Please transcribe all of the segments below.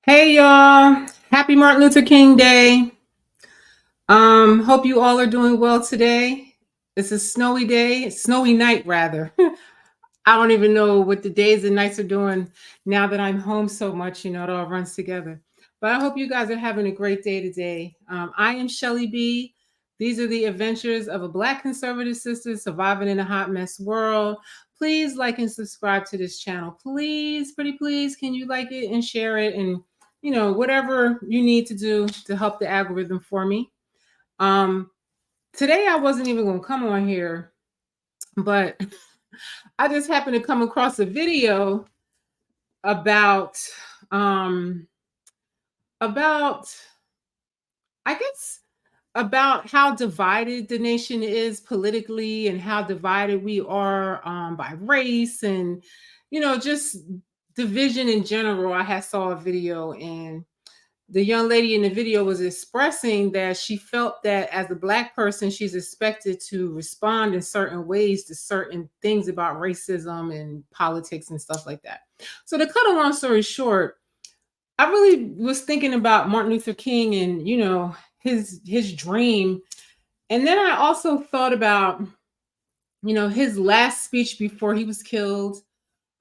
Hey y'all, happy Martin Luther King Day. Hope you all are doing well today. It's a snowy day, snowy night rather. I don't even know what the days and nights are doing now that I'm home so much, it all runs together. But I hope you guys are having a great day today. I am Shellie B. These are the adventures of a Black conservative sister surviving in a hot mess world. Please like and subscribe to this channel. Please, pretty please, can you like it and share it and whatever you need to do to help the algorithm for me. Um, Today I wasn't even gonna come on here, but I just happened to come across a video about um about I guess about how divided the nation is politically and how divided we are by race and just division in general. I had saw a video, and the young lady in the video was expressing that she felt that as a Black person, she's expected to respond in certain ways to certain things about racism and politics and stuff like that. So to cut a long story short, I really was thinking about Martin Luther King and his dream. And then I also thought about his last speech before he was killed.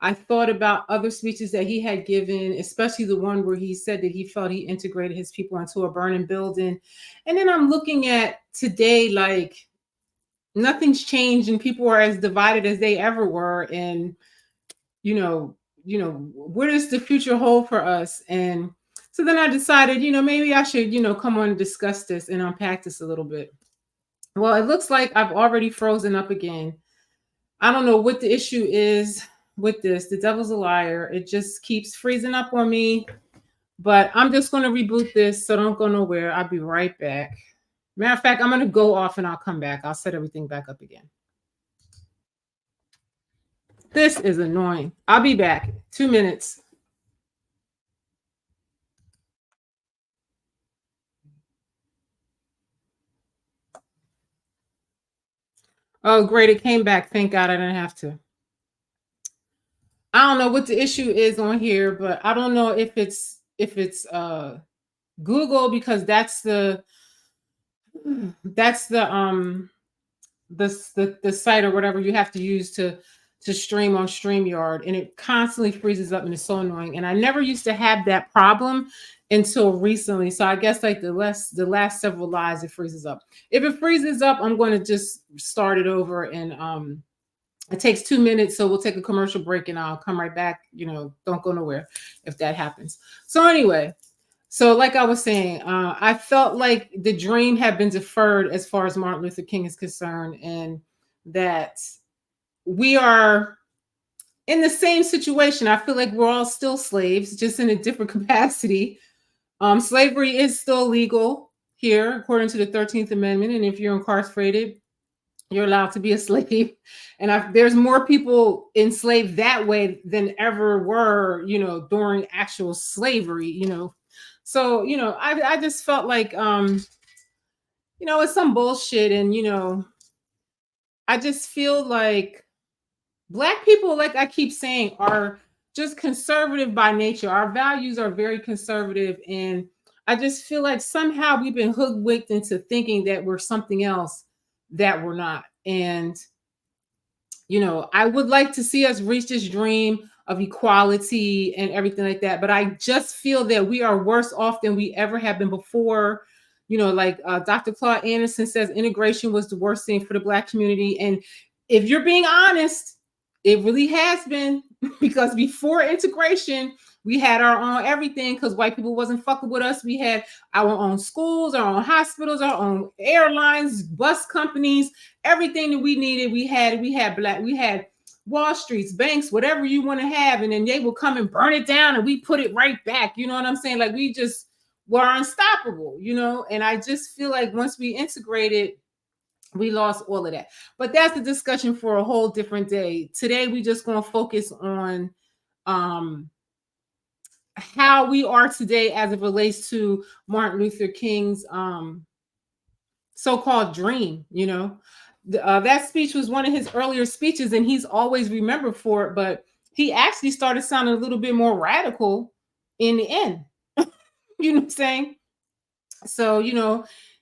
I thought about other speeches that he had given, especially the one where he said that he felt he integrated his people into a burning building. And then I'm looking at today, like nothing's changed and people are as divided as they ever were. And, what does the future hold for us? And so then I decided, maybe I should, come on and discuss this and unpack this a little bit. Well, it looks like I've already frozen up again. I don't know what the issue is with this. The devil's a liar. It just keeps freezing up on me. But I'm just going to reboot this, so don't go nowhere. I'll be right back. Matter of fact, I'm going to go off and I'll come back. I'll set everything back up again. This is annoying. I'll be back. 2 minutes. Oh, great. It came back. Thank God I didn't have to. I don't know what the issue is on here, but I don't know if it's Google, because that's the the site or whatever you have to use to stream on StreamYard, and it constantly freezes up and it's so annoying. And I never used to have that problem until recently. So I guess like the last several lives it freezes up. If it freezes up, I'm going to just start it over, and it takes 2 minutes, so we'll take a commercial break and I'll come right back. Don't go nowhere if that happens. So anyway, so like I was saying, I felt like the dream had been deferred as far as Martin Luther King is concerned, and that we are in the same situation. I feel like we're all still slaves, just in a different capacity. Slavery is still legal here, according to the 13th Amendment, and if you're incarcerated, you're allowed to be a slave. And there's more people enslaved that way than ever were, during actual slavery, So, I just felt like, it's some bullshit. And, I just feel like Black people, like I keep saying, are just conservative by nature. Our values are very conservative. And I just feel like somehow we've been hoodwinked into thinking that we're something else that we're not. And, I would like to see us reach this dream of equality and everything like that. But I just feel that we are worse off than we ever have been before. Like Dr. Claude Anderson says, integration was the worst thing for the Black community. And if you're being honest, it really has been, because before integration, we had our own everything because white people wasn't fucking with us. We had our own schools, our own hospitals, our own airlines, bus companies, everything that we needed. We had Wall Streets, banks, whatever you want to have. And then they will come and burn it down and we put it right back. You know what I'm saying? Like we just were unstoppable, and I just feel like once we integrated, we lost all of that. But that's a discussion for a whole different day. Today, we just going to focus on how we are today as it relates to Martin Luther King's so-called dream. That speech was one of his earlier speeches, and he's always remembered for it. But he actually started sounding a little bit more radical in the end. You know what I'm saying? So,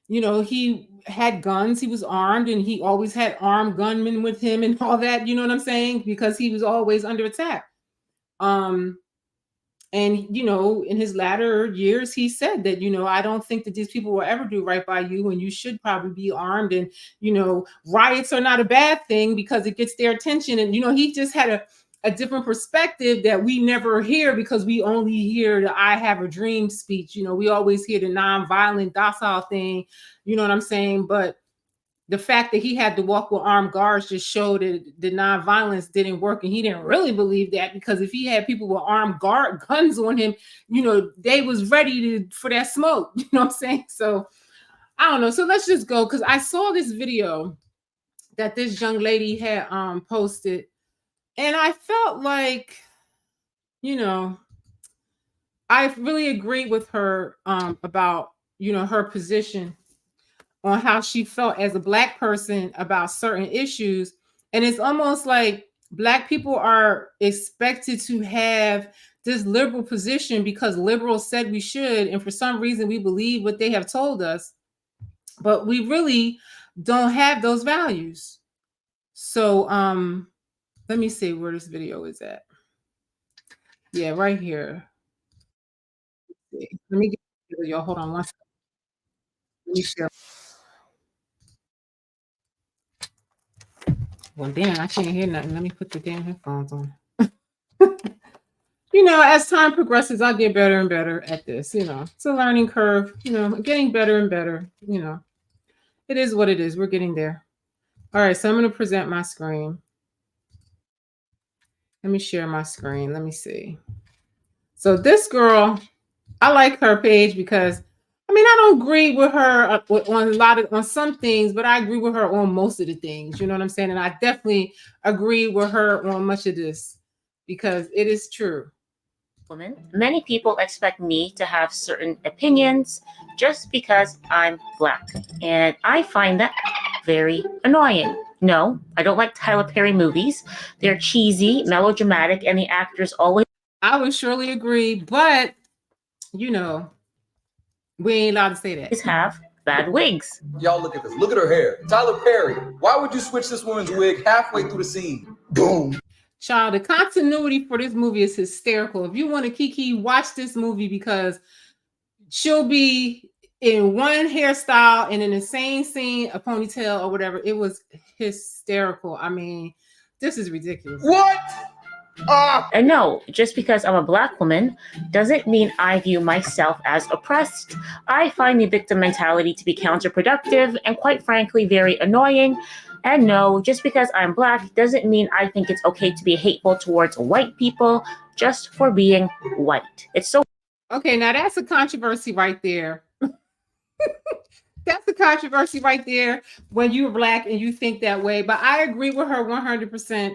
he had guns, he was armed, and he always had armed gunmen with him and all that, you know what I'm saying? Because he was always under attack. Um, and in his latter years, he said that, I don't think that these people will ever do right by you, and you should probably be armed. And, riots are not a bad thing because it gets their attention. And, he just had a different perspective that we never hear because we only hear the "I have a dream" speech. We always hear the nonviolent, docile thing. You know what I'm saying? But the fact that he had to walk with armed guards just showed that the nonviolence didn't work, and he didn't really believe that, because if he had people with armed guns on him, they was ready for that smoke. You know what I'm saying? So I don't know. So let's just go, because I saw this video that this young lady had posted, and I felt like, I really agreed with her about her position on how she felt as a Black person about certain issues. And it's almost like Black people are expected to have this liberal position because liberals said we should, and for some reason we believe what they have told us, but we really don't have those values. So let me see where this video is at. Yeah, right here. Let me get the video. Hold on one second. Let me share. Well, damn, I can't hear nothing. Let me put the damn headphones on. As time progresses, I'll get better and better at this. It's a learning curve, getting better and better. It is what it is. We're getting there. All right, so I'm going to present my screen. Let me share my screen. Let me see. So this girl, I like her page because, I don't agree with her on some things, but I agree with her on most of the things. You know what I'm saying? And I definitely agree with her on much of this because it is true. Woman. Many people expect me to have certain opinions just because I'm Black, and I find that very annoying. No, I don't like Tyler Perry movies. They're cheesy, melodramatic, and the actors always... I would surely agree, but we ain't allowed to say that. ...have bad wigs. Y'all look at this. Look at her hair. Tyler Perry. Why would you switch this woman's wig halfway through the scene? Boom. Child, the continuity for this movie is hysterical. If you want to kiki, watch this movie because she'll be in one hairstyle and in the same scene, a ponytail or whatever. It was hysterical. This is ridiculous. What? And no, just because I'm a Black woman doesn't mean I view myself as oppressed. I find the victim mentality to be counterproductive and, quite frankly, very annoying. And no, just because I'm Black doesn't mean I think it's okay to be hateful towards white people just for being white. It's so... Okay, now that's a controversy right there. That's a controversy right there when you're Black and you think that way. But I agree with her 100%.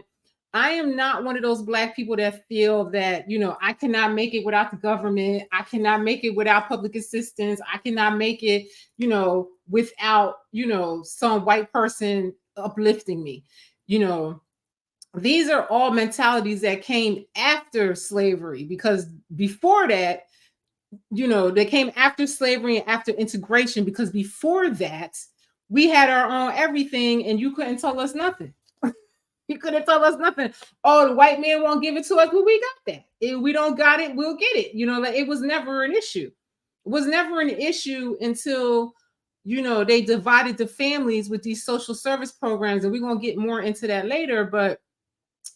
I am not one of those Black people that feel that, I cannot make it without the government. I cannot make it without public assistance. I cannot make it, without, some white person uplifting me. These are all mentalities that came after slavery, because before that, they came after slavery and after integration, because before that, we had our own everything and you couldn't tell us nothing. You couldn't tell us nothing. Oh, the white man won't give it to us. Well, we got that. If we don't got it, we'll get it. It was never an issue. It was never an issue until, they divided the families with these social service programs. And we're going to get more into that later. But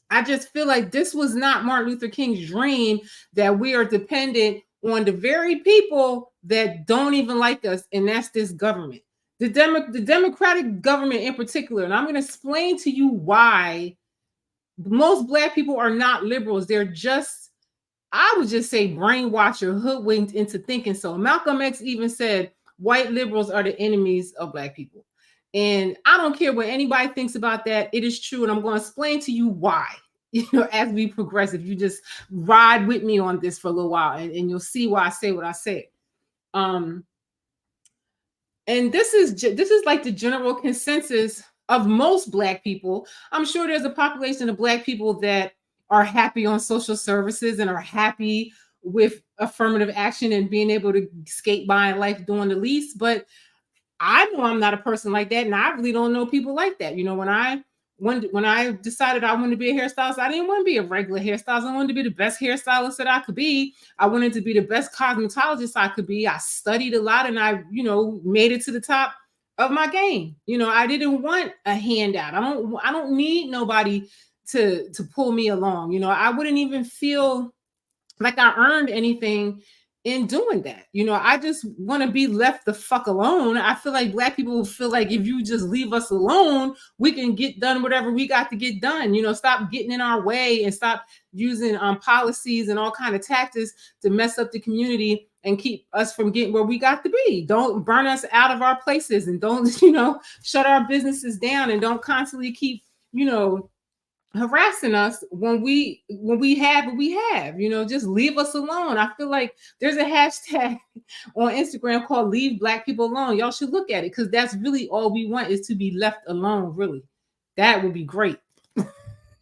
I just feel like this was not Martin Luther King's dream, that we are dependent on the very people that don't even like us. And that's this government. The Democratic government in particular, and I'm going to explain to you why most Black people are not liberals. They're just, I would just say, brainwashed or hoodwinked into thinking so. Malcolm X even said white liberals are the enemies of Black people. And I don't care what anybody thinks about that. It is true. And I'm going to explain to you why, as we progress. If you just ride with me on this for a little while, and you'll see why I say what I say. And this is like the general consensus of most Black people. I'm sure there's a population of Black people that are happy on social services and are happy with affirmative action and being able to skate by in life doing the least. But I know I'm not a person like that, and I really don't know people like that. When I decided I wanted to be a hairstylist, I didn't want to be a regular hairstylist. I wanted to be the best hairstylist that I could be. I wanted to be the best cosmetologist I could be. I studied a lot, and I, made it to the top of my game. I didn't want a handout. I don't need nobody to pull me along. I wouldn't even feel like I earned anything in doing that. I just want to be left the fuck alone. I feel like Black people feel like if you just leave us alone, we can get done whatever we got to get done. Stop getting in our way and stop using policies and all kind of tactics to mess up the community and keep us from getting where we got to be. Don't burn us out of our places, and don't, shut our businesses down, and don't constantly keep, harassing us when we have what we have. Just leave us alone. I feel like there's a hashtag on Instagram called Leave Black People Alone. Y'all should look at it, because that's really all we want, is to be left alone. Really, that would be great.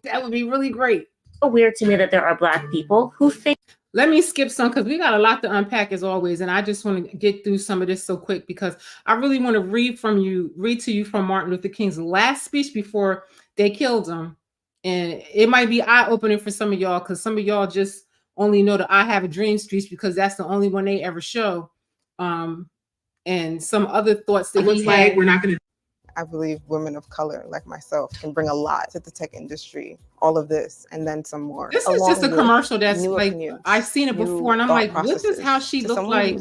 That would be really great. So weird to me that there are Black people who think. Let me skip some, because we got a lot to unpack as always, and I just want to get through some of this so quick, because I really want to read to you from Martin Luther King's last speech before they killed him. And it might be eye-opening for some of y'all, because some of y'all just only know the I Have a Dream speech because that's the only one they ever show. And some other thoughts that he had. We're not going to. I believe women of color like myself can bring a lot to the tech industry, all of this, and then some more. This is just a commercial that's like, I've seen it before, and I'm like, what does how she look like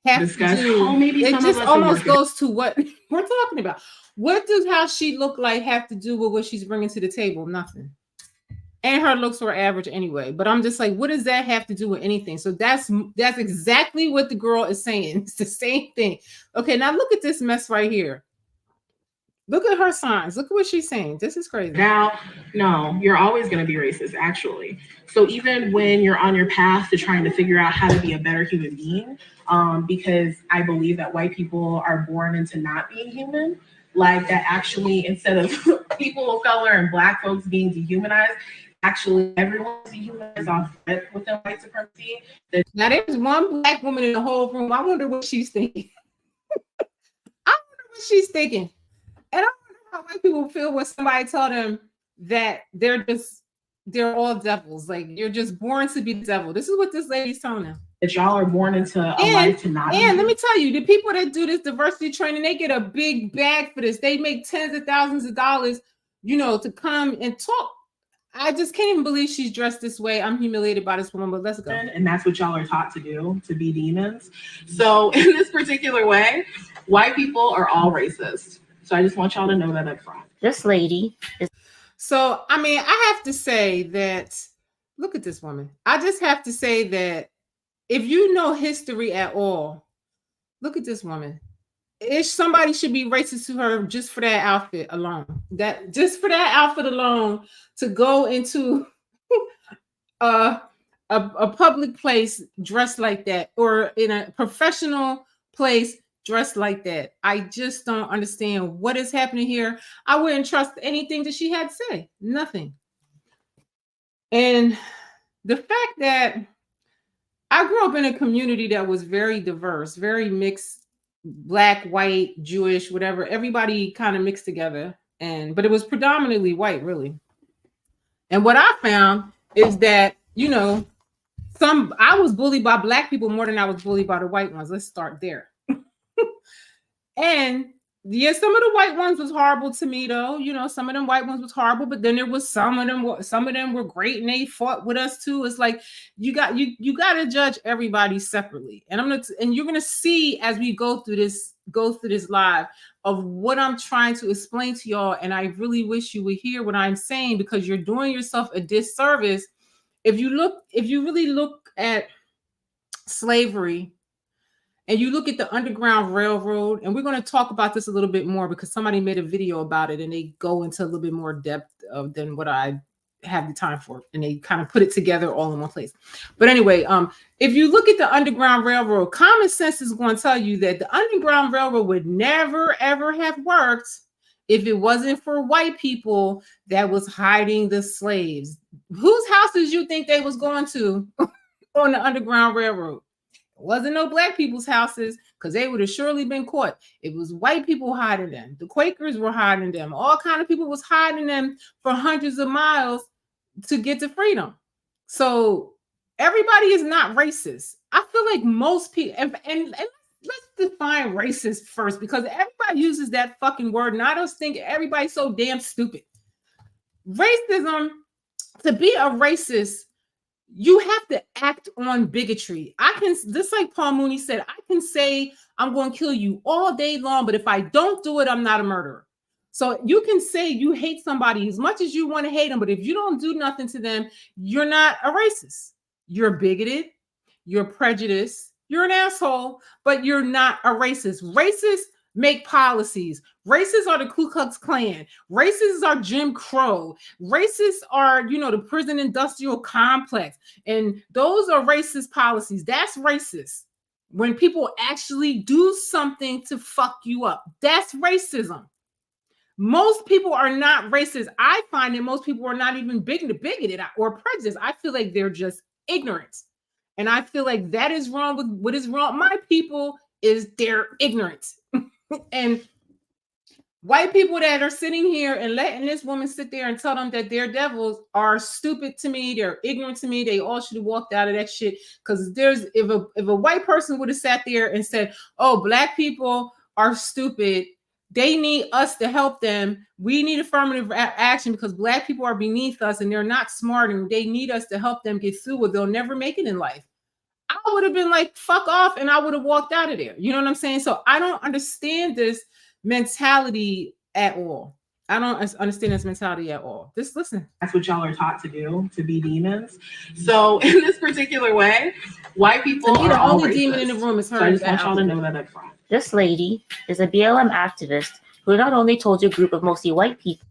have to do? It just almost goes to what we're talking about. What does how she look like have to do with what she's bringing to the table? Nothing. And her looks were average anyway. But I'm just like, what does that have to do with anything? So that's exactly what the girl is saying. It's the same thing. Okay, now look at this mess right here. Look at her signs. Look at what she's saying. This is crazy. Now, no, you're always going to be racist, actually. So even when you're on your path to trying to figure out how to be a better human being, because I believe that white people are born into not being human, like that actually, instead of people of color and Black folks being dehumanized, actually everyone's dehumanized off within white supremacy. Now there's one Black woman in the whole room. I wonder what she's thinking. I wonder what she's thinking. And I wonder how white people feel when somebody tell them that they're all devils. Like, you're just born to be the devil. This is what this lady's telling them. That y'all are born into a life to not. And let me tell you, the people that do this diversity training, they get a big bag for this. They make tens of thousands of dollars, to come and talk. I just can't even believe she's dressed this way. I'm humiliated by this woman, but let's go. And that's what y'all are taught to do, to be demons. So in this particular way, white people are all racist. So I just want y'all to know that up front. This lady is. So, I mean, I have to say that, look at this woman. I just have to say that if you know history at all, look at this woman. If somebody should be racist to her just for that outfit alone. Just for that outfit alone, to go into a public place dressed like that, or in a professional place dressed like that. I just don't understand what is happening here. I wouldn't trust anything that she had to say. Nothing. And the fact that I grew up in a community that was very diverse, very mixed, Black, white, Jewish, whatever, everybody kind of mixed together. But it was predominantly white, really. And what I found is that, I was bullied by Black people more than I was bullied by the white ones. Let's start there. And yeah, some of the white ones was horrible to me, though. Some of them white ones was horrible, but then there was some of them were great, and they fought with us too. It's like you got to judge everybody separately. And you're gonna see as we go through this live of what I'm trying to explain to y'all. And I really wish you would hear what I'm saying, because you're doing yourself a disservice if you really look at slavery. And you look at the Underground Railroad, and we're going to talk about this a little bit more because somebody made a video about it, and they go into a little bit more depth than what I have the time for, and they kind of put it together all in one place. But anyway, if you look at the Underground Railroad, common sense is going to tell you that the Underground Railroad would never, ever have worked if it wasn't for white people that was hiding the slaves. Whose houses you think they was going to on the Underground Railroad. It wasn't no black people's houses because they would have surely been caught. It was white people hiding them. The Quakers were hiding them. All kind of people was hiding them for hundreds of miles to get to freedom. So everybody is not racist. I feel like most people, and let's define racist first, because everybody uses that fucking word, and I just think everybody's so damn stupid. Racism, to be a racist, you have to act on bigotry. I can, just like Paul Mooney said, I can say I'm going to kill you all day long, but if I don't do it, I'm not a murderer. So you can say you hate somebody as much as you want to hate them, but if you don't do nothing to them, you're not a racist. You're bigoted, you're prejudiced, you're an asshole, but you're not a racist. Racists make policies. Racists are the Ku Klux Klan. Racists are Jim Crow. Racists are, the prison industrial complex. And those are racist policies. That's racist. When people actually do something to fuck you up, that's racism. Most people are not racist. I find that most people are not even bigoted or prejudiced. I feel like they're just ignorant. And I feel like that is wrong with what is wrong. My people is they're ignorant. And white people that are sitting here and letting this woman sit there and tell them that they're devils are stupid to me. They're ignorant to me. They all should have walked out of that shit. Because if a white person would have sat there and said, oh, black people are stupid, they need us to help them. We need affirmative action because black people are beneath us and they're not smart and they need us to help them get through it. They'll never make it in life. I would have been like, fuck off, and I would have walked out of there. You know what I'm saying? So I don't understand this mentality at all. I don't understand this mentality at all. Just listen. That's what y'all are taught to do, to be demons. So in this particular way, white people are the all only racist. demon in the room is her. So I just want y'all to know that up front. This lady is a BLM activist who not only told your group of mostly white people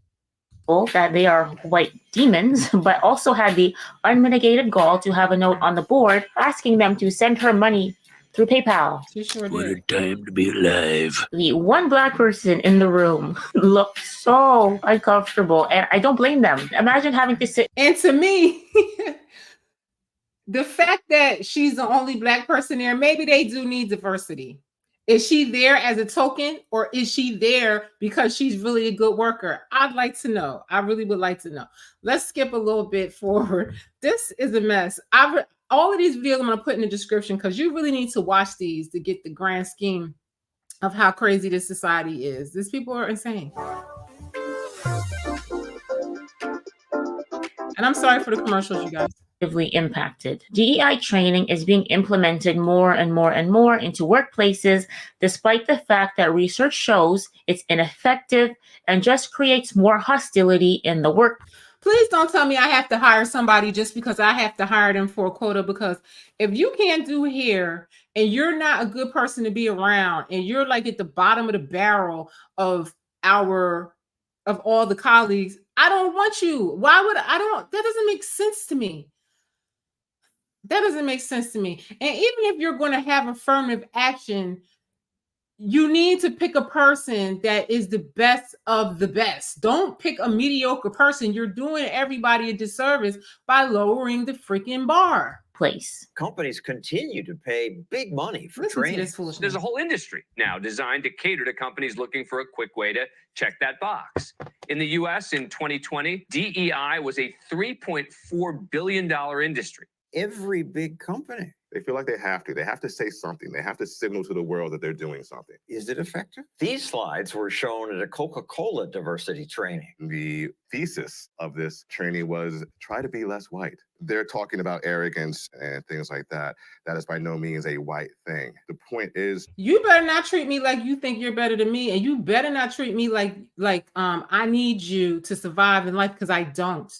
that they are white demons, but also had the unmitigated gall to have a note on the board asking them to send her money through PayPal. She sure What did. a time to be alive. The one black person in the room looked so uncomfortable, and I don't blame them. Imagine having to sit. And to me, the fact that she's the only black person there, maybe they do need diversity. Is she there as a token, or is she there because she's really a good worker? I'd like to know. I really would like to know. Let's skip a little bit forward. This is a mess. All of these videos I'm going to put in the description because you really need to watch these to get the grand scheme of how crazy this society is. These people are insane. And I'm sorry for the commercials, you guys. Impacted. DEI training is being implemented more and more and more into workplaces, despite the fact that research shows it's ineffective and just creates more hostility in the work. Please don't tell me I have to hire somebody just because I have to hire them for a quota, because if you can't do hair and you're not a good person to be around and you're like at the bottom of the barrel of all the colleagues, I don't want you. Why would that doesn't make sense to me. That doesn't make sense to me. And even if you're going to have affirmative action, you need to pick a person that is the best of the best. Don't pick a mediocre person. You're doing everybody a disservice by lowering the freaking bar. Place. Companies continue to pay big money for training. There's a whole industry now designed to cater to companies looking for a quick way to check that box. In the US in 2020, DEI was a $3.4 billion industry. Every big company. They feel like they have to. They have to say something. They have to signal to the world that they're doing something. Is it effective? These slides were shown at a Coca-Cola diversity training. The thesis of this training was try to be less white. They're talking about arrogance and things like that. That is by no means a white thing. The point is, you better not treat me like you think you're better than me, and you better not treat me like I need you to survive in life, because I don't.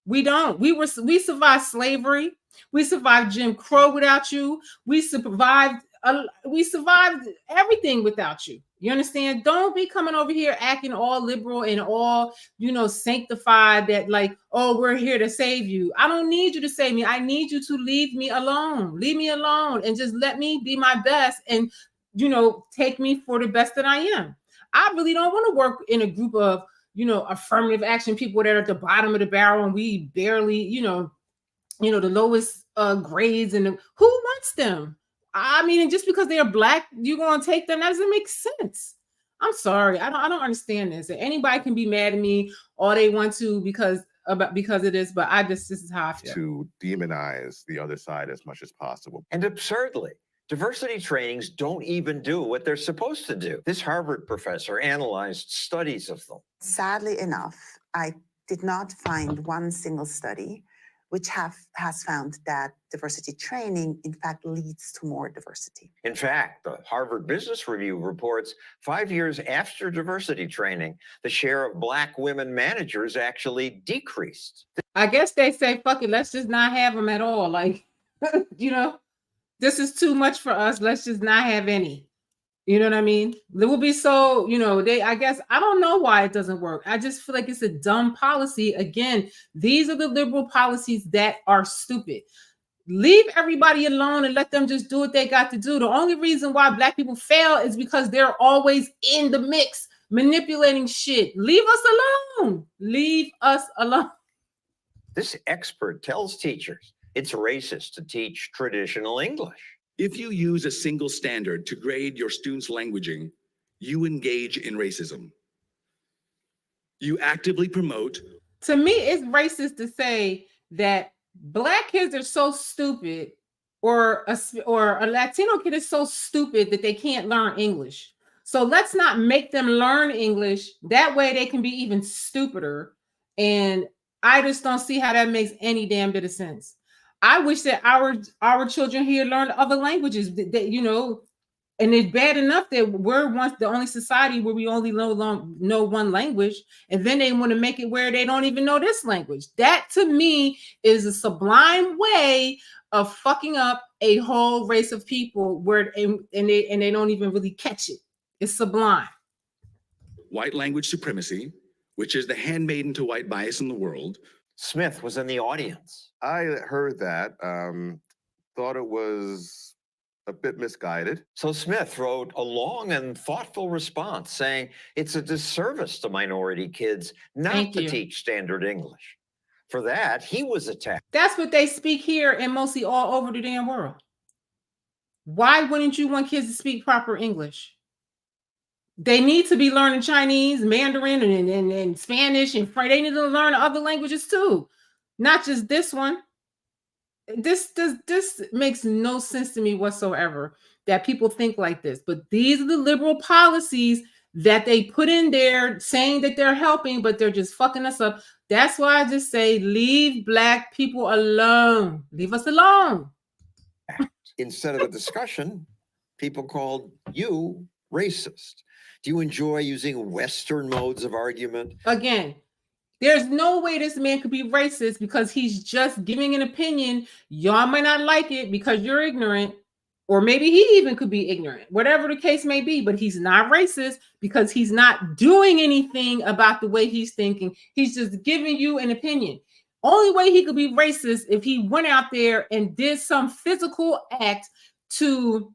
We don't. We survived slavery. We survived Jim Crow without you. We survived everything without you. You understand? Don't be coming over here acting all liberal and all, sanctified that like, oh, we're here to save you. I don't need you to save me. I need you to leave me alone. Leave me alone and just let me be my best and, take me for the best that I am. I really don't want to work in a group of, affirmative action people that are at the bottom of the barrel and we barely, the lowest grades, and who wants them? I mean, and just because they're black, you're gonna take them? That doesn't make sense. I'm sorry, I don't understand this. Anybody can be mad at me all they want to because of this, but this is how I feel. To demonize the other side as much as possible. And absurdly, diversity trainings don't even do what they're supposed to do. This Harvard professor analyzed studies of them. Sadly enough, I did not find one single study which has found that diversity training, in fact, leads to more diversity. In fact, the Harvard Business Review reports 5 years after diversity training, the share of Black women managers actually decreased. I guess they say, fuck it, let's just not have them at all. Like, this is too much for us. Let's just not have any. You know what I mean? It will be so, I guess, I don't know why it doesn't work. I just feel like it's a dumb policy. Again, these are the liberal policies that are stupid. Leave everybody alone and let them just do what they got to do. The only reason why Black people fail is because they're always in the mix, manipulating shit. Leave us alone. Leave us alone. This expert tells teachers it's racist to teach traditional English. If you use a single standard to grade your students' languaging, you engage in racism. You actively promote. To me, it's racist to say that Black kids are so stupid, or a Latino kid is so stupid that they can't learn English. So let's not make them learn English. That way they can be even stupider. And I just don't see how that makes any damn bit of sense. I wish that our children here learned other languages, and it's bad enough that we're once the only society where we only know one language, and then they want to make it where they don't even know this language. That to me is a sublime way of fucking up a whole race of people and they don't even really catch it. It's sublime. White language supremacy, which is the handmaiden to white bias in the world. Smith was in the audience. I heard that, thought it was a bit misguided. So Smith wrote a long and thoughtful response saying it's a disservice to minority kids not to teach standard English. For that, he was attacked. That's what they speak here and mostly all over the damn world. Why wouldn't you want kids to speak proper English? They need to be learning Chinese, Mandarin, and Spanish, and French. They need to learn other languages too, not just this one. This makes no sense to me whatsoever that people think like this. But these are the liberal policies that they put in there saying that they're helping, but they're just fucking us up. That's why I just say leave Black people alone. Leave us alone. Instead of a discussion, people called you racist. Do you enjoy using Western modes of argument? Again, there's no way this man could be racist because he's just giving an opinion. Y'all might not like it because you're ignorant, or maybe he even could be ignorant, whatever the case may be, but he's not racist because he's not doing anything about the way he's thinking. He's just giving you an opinion. Only way he could be racist if he went out there and did some physical act to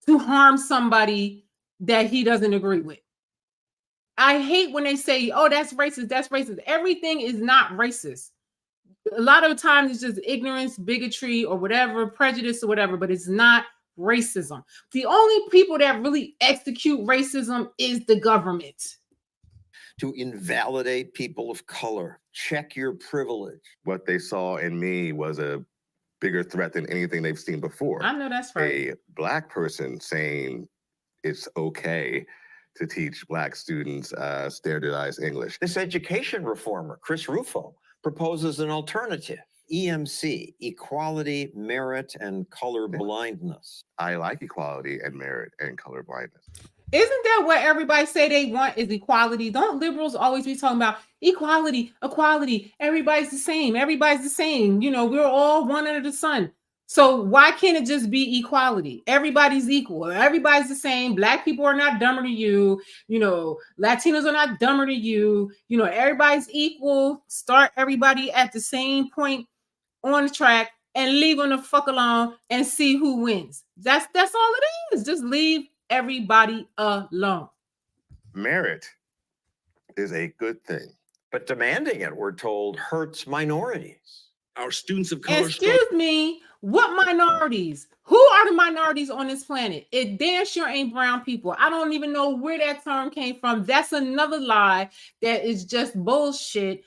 harm somebody that he doesn't agree with. I hate when they say, oh, that's racist, that's racist. Everything is not racist. A lot of times it's just ignorance, bigotry, or whatever, prejudice or whatever, but it's not racism. The only people that really execute racism is the government. To invalidate people of color, check your privilege. What they saw in me was a bigger threat than anything they've seen before. I know that's right. A Black person saying it's okay to teach Black students standardized English. This education reformer, Chris Rufo, proposes an alternative. EMC, equality, merit, and color blindness. I like equality and merit and color blindness. Isn't that what everybody say they want is equality? Don't liberals always be talking about equality, equality, everybody's the same, everybody's the same. We're all one under the sun. So why can't it just be equality? Everybody's equal. Everybody's the same. Black people are not dumber than you. Latinos are not dumber than you. Everybody's equal. Start everybody at the same point on the track and leave them the fuck alone and see who wins. That's all it is. Just leave everybody alone. Merit is a good thing. But demanding it, we're told, hurts minorities. our students of color. Excuse me, what minorities? Who are the minorities on this planet? It damn sure ain't brown people. I don't even know where that term came from. That's another lie that is just bullshit.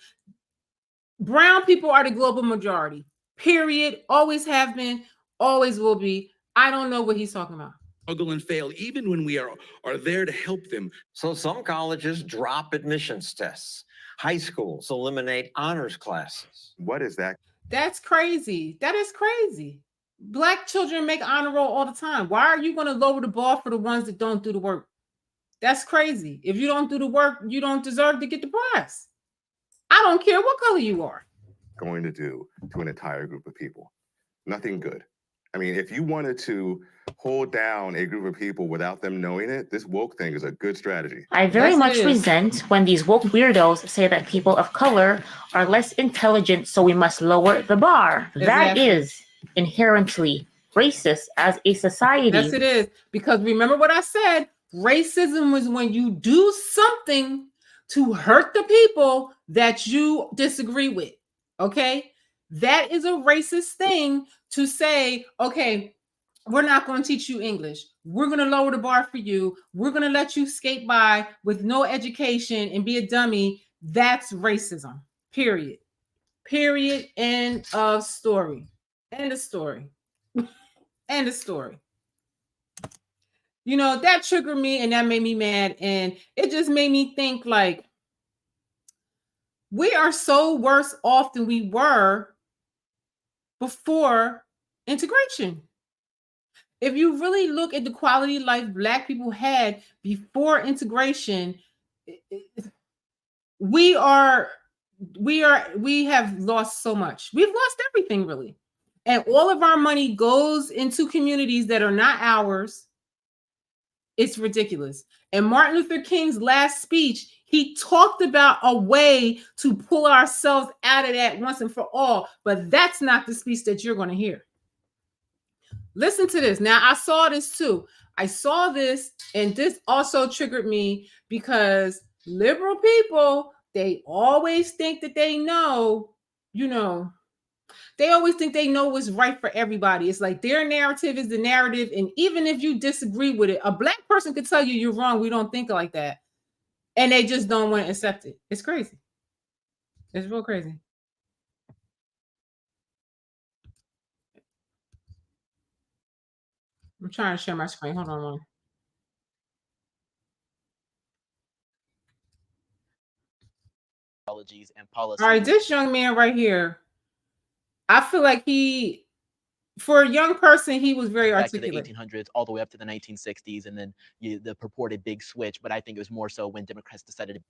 Brown people are the global majority. Period. Always have been, always will be. I don't know what he's talking about. Struggle and fail, even when we are there to help them. So some colleges drop admissions tests. High schools eliminate honors classes. What is that? That's crazy. That is crazy. Black children make honor roll all the time. Why are you going to lower the bar for the ones that don't do the work? That's crazy. If you don't do the work, you don't deserve to get the prize. I don't care what color you are. Going to do to an entire group of people? Nothing good. I mean, if you wanted to hold down a group of people without them knowing it, this woke thing is a good strategy. I very much resent when these woke weirdos say that people of color are less intelligent, so we must lower the bar. Exactly. That is inherently racist as a society. Yes, it is. Because remember what I said, racism was when you do something to hurt the people that you disagree with. Okay? That is a racist thing to say, okay, we're not going to teach you English. We're going to lower the bar for you. We're going to let you skate by with no education and be a dummy. That's racism. Period. Period. End of story. End of story. End of story. You know, that triggered me and that made me mad. And it just made me think like, we are so worse off than we were before integration. If you really look at the quality of life Black people had before integration, we have lost so much. We've lost everything, really. And all of our money goes into communities that are not ours. It's ridiculous. And Martin Luther King's last speech, he talked about a way to pull ourselves out of that once and for all. But that's not the speech that you're going to hear. Listen to this. Now, I saw this too. I saw this, and this also triggered me because liberal people, they always think that they know, you know, they always think they know what's right for everybody. It's like their narrative is the narrative. And even if you disagree with it, a Black person could tell you you're wrong. We don't think like that. And they just don't want to accept it. It's crazy. It's real crazy. I'm trying to share my screen. Hold on one. And policies. All right, this young man right here, I feel like he, for a young person, he was very articulate. Back to the 1800s, all the way up to the 1960s, and then the purported big switch. But I think it was more so when Democrats decided to.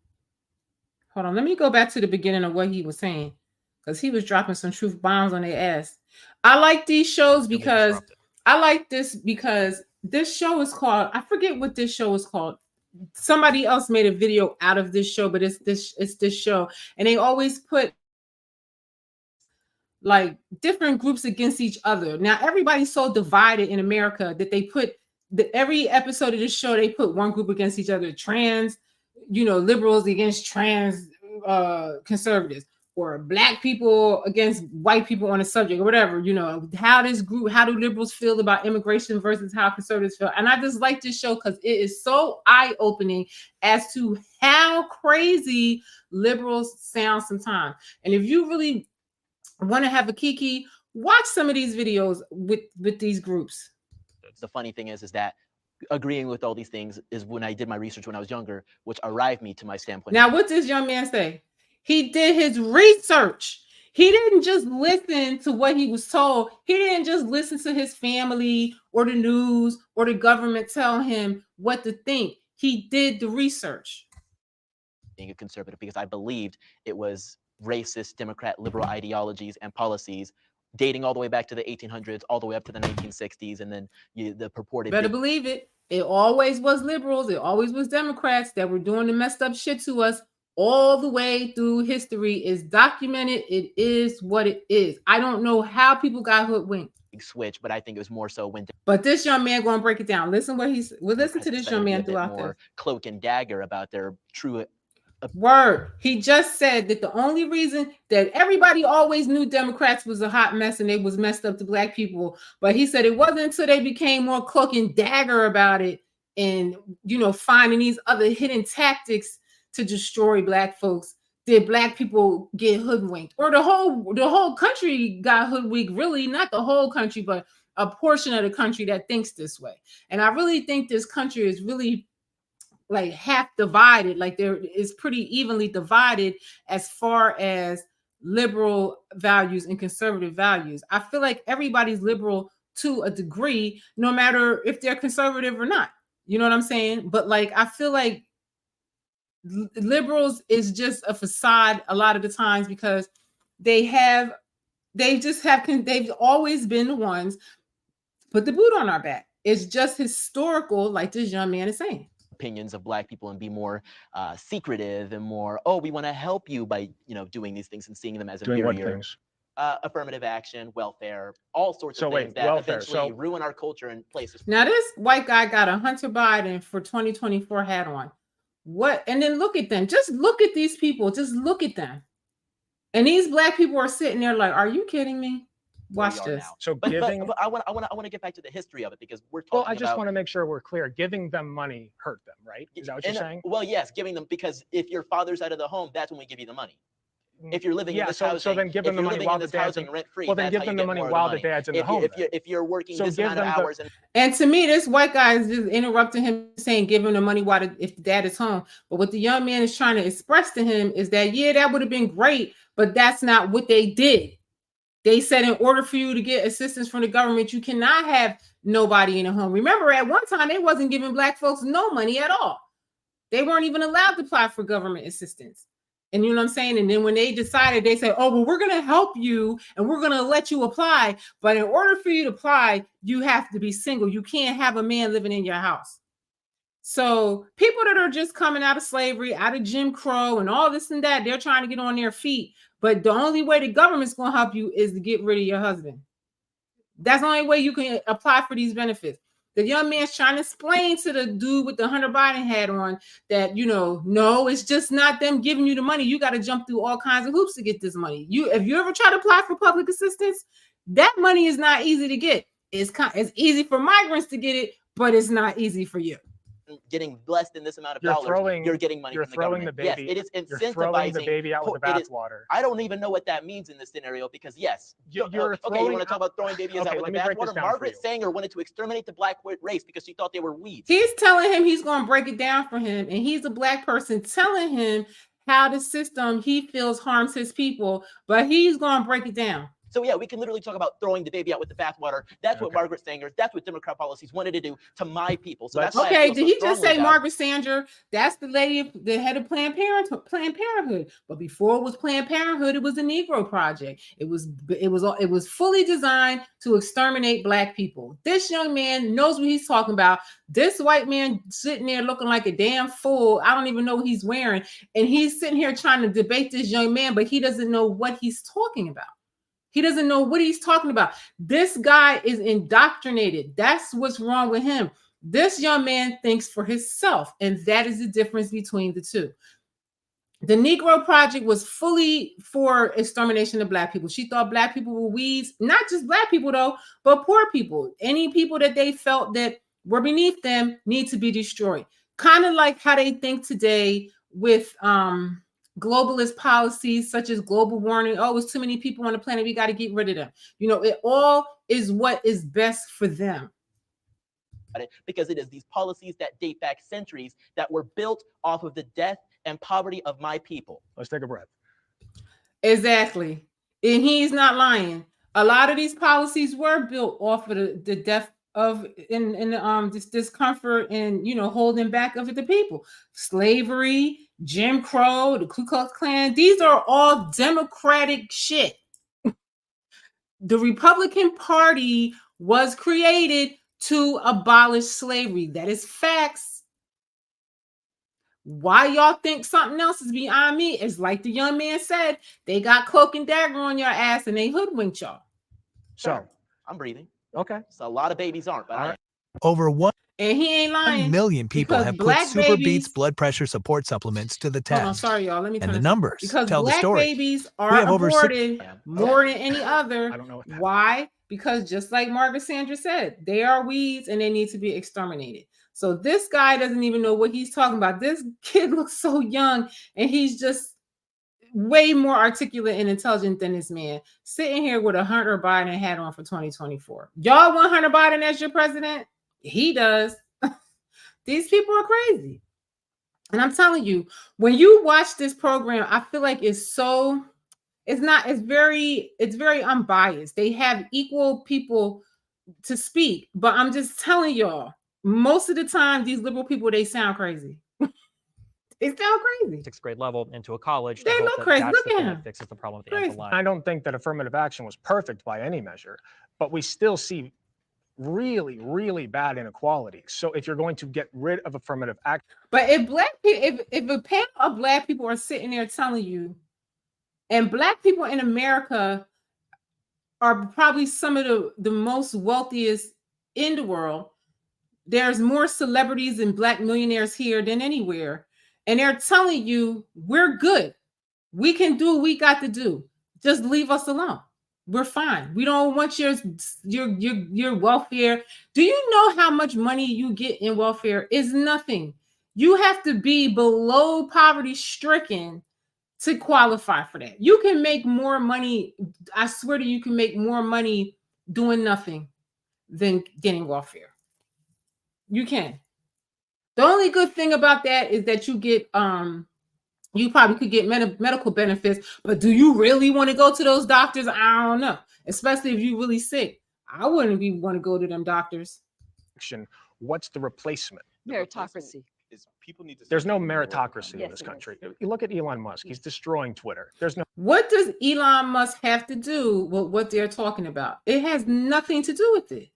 Hold on, let me go back to the beginning of what he was saying, because he was dropping some truth bombs on their ass. I like these shows because I like this because this show is called, I forget what this show is called. Somebody else made a video out of this show, but it's this show, and they always put like different groups against each other. Now everybody's so divided in America that they put every episode of this show, they put one group against each other. Trans, you know, liberals against trans conservatives, or Black people against white people on a subject, or whatever. You know, how do liberals feel about immigration versus how conservatives feel. And I just like this show because it is so eye-opening as to how crazy liberals sound sometimes. And if you really want to have a kiki, watch some of these videos with these groups. The funny thing is that agreeing with all these things is when I did my research when I was younger, which arrived me to my standpoint. Now, what does this young man say? He did his research. He didn't just listen to what he was told. He didn't just listen to his family or the news or the government tell him what to think. He did the research. Being a conservative, because I believed it was racist, Democrat, liberal ideologies and policies dating all the way back to the 1800s, all the way up to the 1960s, and then the purported. Better believe it. It always was liberals. It always was Democrats that were doing the messed up shit to us all the way through history. Is documented. It is what it is. I don't know how people got hoodwinked. Switch, but I think it was more so when. But this young man going to break it down. Listen what he's. Well, listen to this young man throughout this. Cloak and dagger about their true Word. He just said that the only reason that everybody always knew Democrats was a hot mess and they was messed up to black people, but he said it wasn't until they became more cloak and dagger about it and, you know, finding these other hidden tactics to destroy black folks did black people get hoodwinked, or the whole country got hoodwinked. Really, not the whole country, but a portion of the country that thinks this way. And I really think this country is really like half divided, like there is pretty evenly divided as far as liberal values and conservative values. I feel like everybody's liberal to a degree, no matter if they're conservative or not. You know what I'm saying? But like, I feel like liberals is just a facade a lot of the times because they've always been the ones put the boot on our back. It's just historical, like this young man is saying. Opinions of black people and be more secretive and more, oh, we want to help you by, you know, doing these things and seeing them as inferior. Affirmative action, welfare, all sorts of things that eventually ruin our culture in places. Now this white guy got a Hunter Biden for 2024 hat on. What? And then look at them. Just look at these people. Just look at them. And these black people are sitting there like, are you kidding me? Watch this. Now. So but giving, I want to get back to the history of it because we're talking. Well, I just want to make sure we're clear. Giving them money hurt them, right? Is that what you're saying? Well, yes, giving them, because if your father's out of the home, that's when we give you the money. If you're living in this housing, so then give them the money while the dad's rent free. Well, then give them the money while the dad's in the home. If you're working this amount of hours, and to me, this white guy is just interrupting him, saying give him the money while if the dad is home. But what the young man is trying to express to him is that yeah, that would have been great, but that's not what they did. They said in order for you to get assistance from the government, you cannot have nobody in the home. Remember, at one time, they wasn't giving black folks no money at all. They weren't even allowed to apply for government assistance. And you know what I'm saying? And then when they decided, they said, oh, well, we're going to help you and we're going to let you apply. But in order for you to apply, you have to be single. You can't have a man living in your house. So people that are just coming out of slavery, out of Jim Crow and all this and that, they're trying to get on their feet. But the only way the government's going to help you is to get rid of your husband. That's the only way you can apply for these benefits. The young man's trying to explain to the dude with the Hunter Biden hat on that, you know, no, it's just not them giving you the money. You got to jump through all kinds of hoops to get this money. If you ever try to apply for public assistance, that money is not easy to get. It's easy for migrants to get it, but it's not easy for you. Getting blessed in this amount of dollars, you're getting money from the government. Yes, it is incentivizing. You're throwing the baby out with the bathwater. I don't even know what that means in this scenario because yes, okay, you want to talk about throwing babies out with the bathwater? Margaret Sanger wanted to exterminate the black race because she thought they were weeds. He's telling him he's going to break it down for him, and he's a black person telling him how the system he feels harms his people, but he's going to break it down. So yeah, we can literally talk about throwing the baby out with the bathwater. That's what Margaret Sanger, that's what Democrat policies wanted to do to my people. So that's okay. Did he just say Margaret Sanger? That's the lady, the head of Planned Parenthood. But before it was Planned Parenthood, it was the Negro Project. It was fully designed to exterminate black people. This young man knows what he's talking about. This white man sitting there looking like a damn fool. I don't even know what he's wearing, and he's sitting here trying to debate this young man, but he doesn't know what he's talking about. He doesn't know what he's talking about. This guy is indoctrinated. That's what's wrong with him. This young man thinks for himself, and that is the difference between the two. The Negro Project was fully for extermination of black people. She thought black people were weeds, not just black people though, but poor people. Any people that they felt that were beneath them need to be destroyed. Kind of like how they think today with globalist policies such as global warming. Oh, it's too many people on the planet. We got to get rid of them. You know, it all is what is best for them. Because it is these policies that date back centuries that were built off of the death and poverty of my people. Let's take a breath. Exactly. And he's not lying. A lot of these policies were built off of the death of this discomfort and, you know, holding back of the people. Slavery, Jim Crow, the Ku Klux Klan, these are all Democratic shit. The Republican Party was created to abolish slavery. That is facts. Why y'all think something else is beyond me? It's like the young man said, they got cloak and dagger on your ass and they hoodwinked y'all. So I'm breathing. Okay. So a lot of babies aren't, but I am. Over what? And he ain't lying. 1 million people because have put black Super babies, Beats blood pressure support supplements to the hold on, test. sorry, y'all. Let me turn And the this- numbers because tell the black story. babies We are have over aborted more Yeah. than any other. I don't know what that- Why? Because just like Margaret Sanders said, they are weeds and they need to be exterminated. So this guy doesn't even know what he's talking about. This kid looks so young and he's just way more articulate and intelligent than this man sitting here with a Hunter Biden hat on for 2024. Y'all want Hunter Biden as your president? He does. These people are crazy. And I'm telling you, when you watch this program, I feel like it's very unbiased. They have equal people to speak, but I'm just telling y'all, most of the time, these liberal people, they sound crazy. They sound crazy. 6th grade level into a college. They look crazy. That's Look the at thing him. that fixes the problem at the Crazy. end of the line. I don't think that affirmative action was perfect by any measure, but we still see really, really bad inequality. So if you're going to get rid of affirmative action, But if black people, if a panel of black people are sitting there telling you, and black people in America are probably some of the most wealthiest in the world. There's more celebrities and black millionaires here than anywhere. And they're telling you, we're good. We can do what we got to do. Just leave us alone. We're fine. We don't want your welfare. Do you know how much money you get in welfare? Is nothing. You have to be below poverty stricken to qualify for that. You can make more money. I swear to you, can make more money doing nothing than getting welfare. You can. The only good thing about that is that you get you probably could get medical benefits, but do you really want to go to those doctors? I don't know. Especially if you're really sick. I wouldn't be want to go to them doctors. what's the replacement? Meritocracy. There's no meritocracy in this country. You look at Elon Musk, he's destroying Twitter. There's no. What does Elon Musk have to do with what they're talking about? It has nothing to do with it.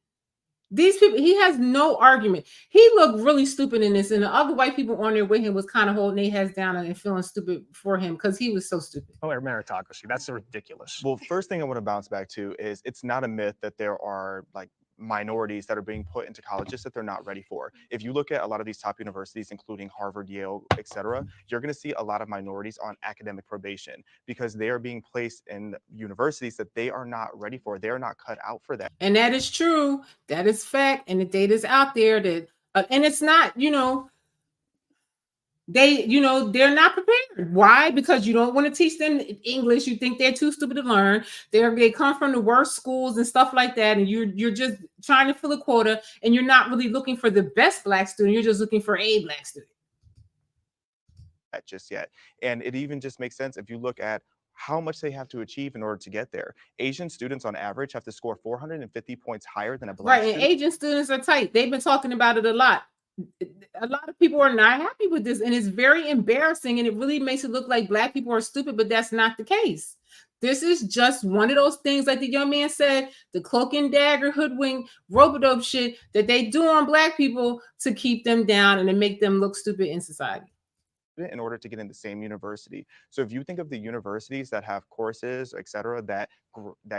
These people, he has no argument. He looked really stupid in this, and the other white people on there with him was kind of holding their heads down and feeling stupid for him because he was so stupid. Oh, meritocracy. That's ridiculous. Well, first thing I want to bounce back to is it's not a myth that there are like minorities that are being put into colleges that they're not ready for. If you look at a lot of these top universities, including Harvard, Yale, etc., you're going to see a lot of minorities on academic probation because they are being placed in universities that they are not ready for. They are not cut out for that. And that is true. That is fact. And the data is out there that, and it's not, they're not prepared. Why? Because you don't want to teach them English. You think they're too stupid to learn. They come from the worst schools and stuff like that. And you're just trying to fill a quota, and you're not really looking for the best black student. You're just looking for a black student. Just yet. And it even just makes sense if you look at how much they have to achieve in order to get there. Asian students on average have to score 450 points higher than a black student. Right, and Asian students are tight. They've been talking about it a lot. A lot of people are not happy with this, and it's very embarrassing, and it really makes it look like black people are stupid, but that's not the case. This is just one of those things, like the young man said, the cloak and dagger, hoodwink, rope-a-dope shit that they do on black people to keep them down and to make them look stupid in society. In order to get in the same university. So if you think of the universities that have courses, et cetera, that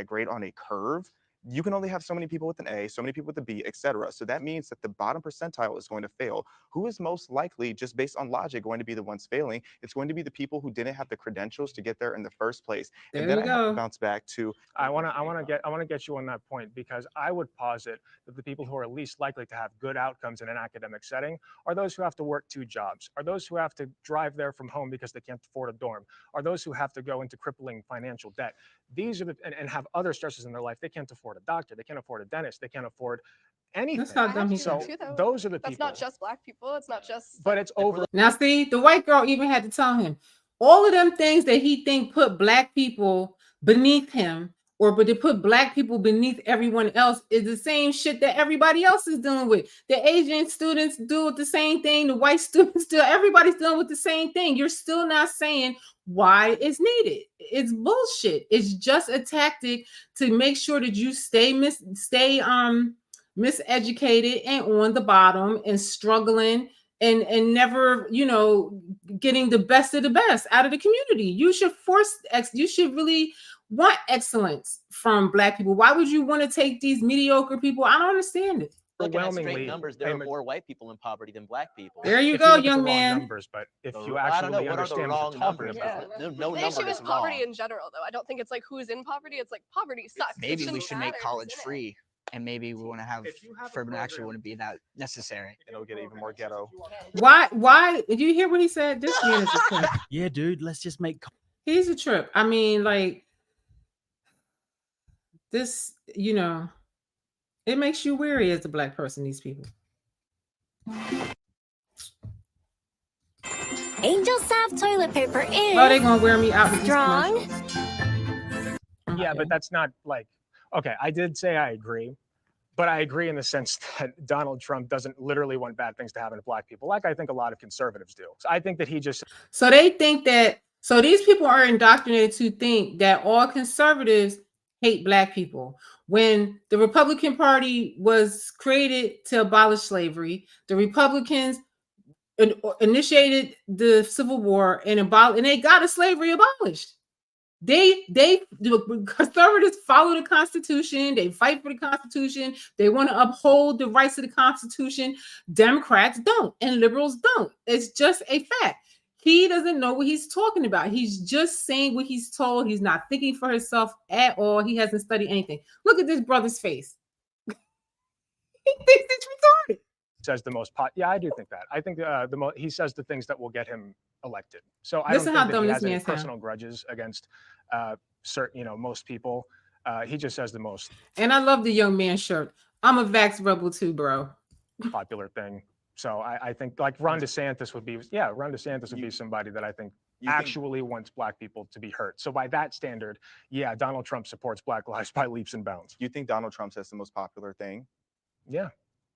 grade on a curve, you can only have so many people with an A, so many people with a B, et cetera. So that means that the bottom percentile is going to fail. Who is most likely, just based on logic, going to be the ones failing? It's going to be the people who didn't have the credentials to get there in the first place. There and then you I go. have to bounce back to. I want to get you on that point, because I would posit that the people who are least likely to have good outcomes in an academic setting are those who have to work 2 jobs, are those who have to drive there from home because they can't afford a dorm, are those who have to go into crippling financial debt. These are and have other stresses in their life. They can't afford a doctor, they can't afford a dentist, they can't afford anything. That's not dumb. So those are the people. That's not just black people. It's not just. But it's over. Now, see, the white girl even had to tell him all of them things that he think put black people beneath him, or but to put black people beneath everyone else, is the same shit that everybody else is dealing with. The Asian students do the same thing. The white students do. Everybody's dealing with the same thing. You're still not saying why it's needed. It's bullshit. It's just a tactic to make sure that you stay miseducated and on the bottom and struggling and never, getting the best of the best out of the community. You should you should really want excellence from black people. Why would you want to take these mediocre people? I don't understand it. Looking at overwhelmingly, straight numbers, there are more white people in poverty than black people. There you if go, you look young at the man. wrong numbers, but if you I don't know, actually what are the understand wrong what you're talking numbers? about. No The number issue is is poverty wrong. in general, though. I don't think it's like who's in poverty. It's like poverty sucks. Maybe we should make college free, and maybe we want to have affirmative action wouldn't be that necessary. It'll get even more ghetto. Why? Did you hear what he said? This man is a trip. Yeah, dude, let's just make. He's a trip. I mean, like this, you know, it makes you weary as a black person, these people. Angel Soft toilet paper is Oh, they're gonna wear me out with these strong. Yeah, but that's not like, okay, I did say I agree, but I agree in the sense that Donald Trump doesn't literally want bad things to happen to black people, like I think a lot of conservatives do. So I think that he just. So they think that, so these people are indoctrinated to think that all conservatives hate black people. When the Republican Party was created to abolish slavery, the Republicans initiated the Civil War and they got slavery abolished. The conservatives follow the Constitution. They fight for the Constitution. They want to uphold the rights of the Constitution. Democrats don't, and liberals don't. It's just a fact. He doesn't know what he's talking about. He's just saying what he's told. He's not thinking for himself at all. He hasn't studied anything. Look at this brother's face. He thinks it's retarded. Says the most yeah, I do think that. I think he says the things that will get him elected. So I Listen don't how think that dumb he this has any man sound. personal grudges against certain, most people. He just says the most And I love the young man shirt. I'm a vax rebel too, bro. popular thing. So I think like Ron DeSantis would be, Ron DeSantis would be somebody that I think actually wants black people to be hurt. So by that standard, yeah, Donald Trump supports Black lives by leaps and bounds. You think Donald Trump says the most popular thing? Yeah.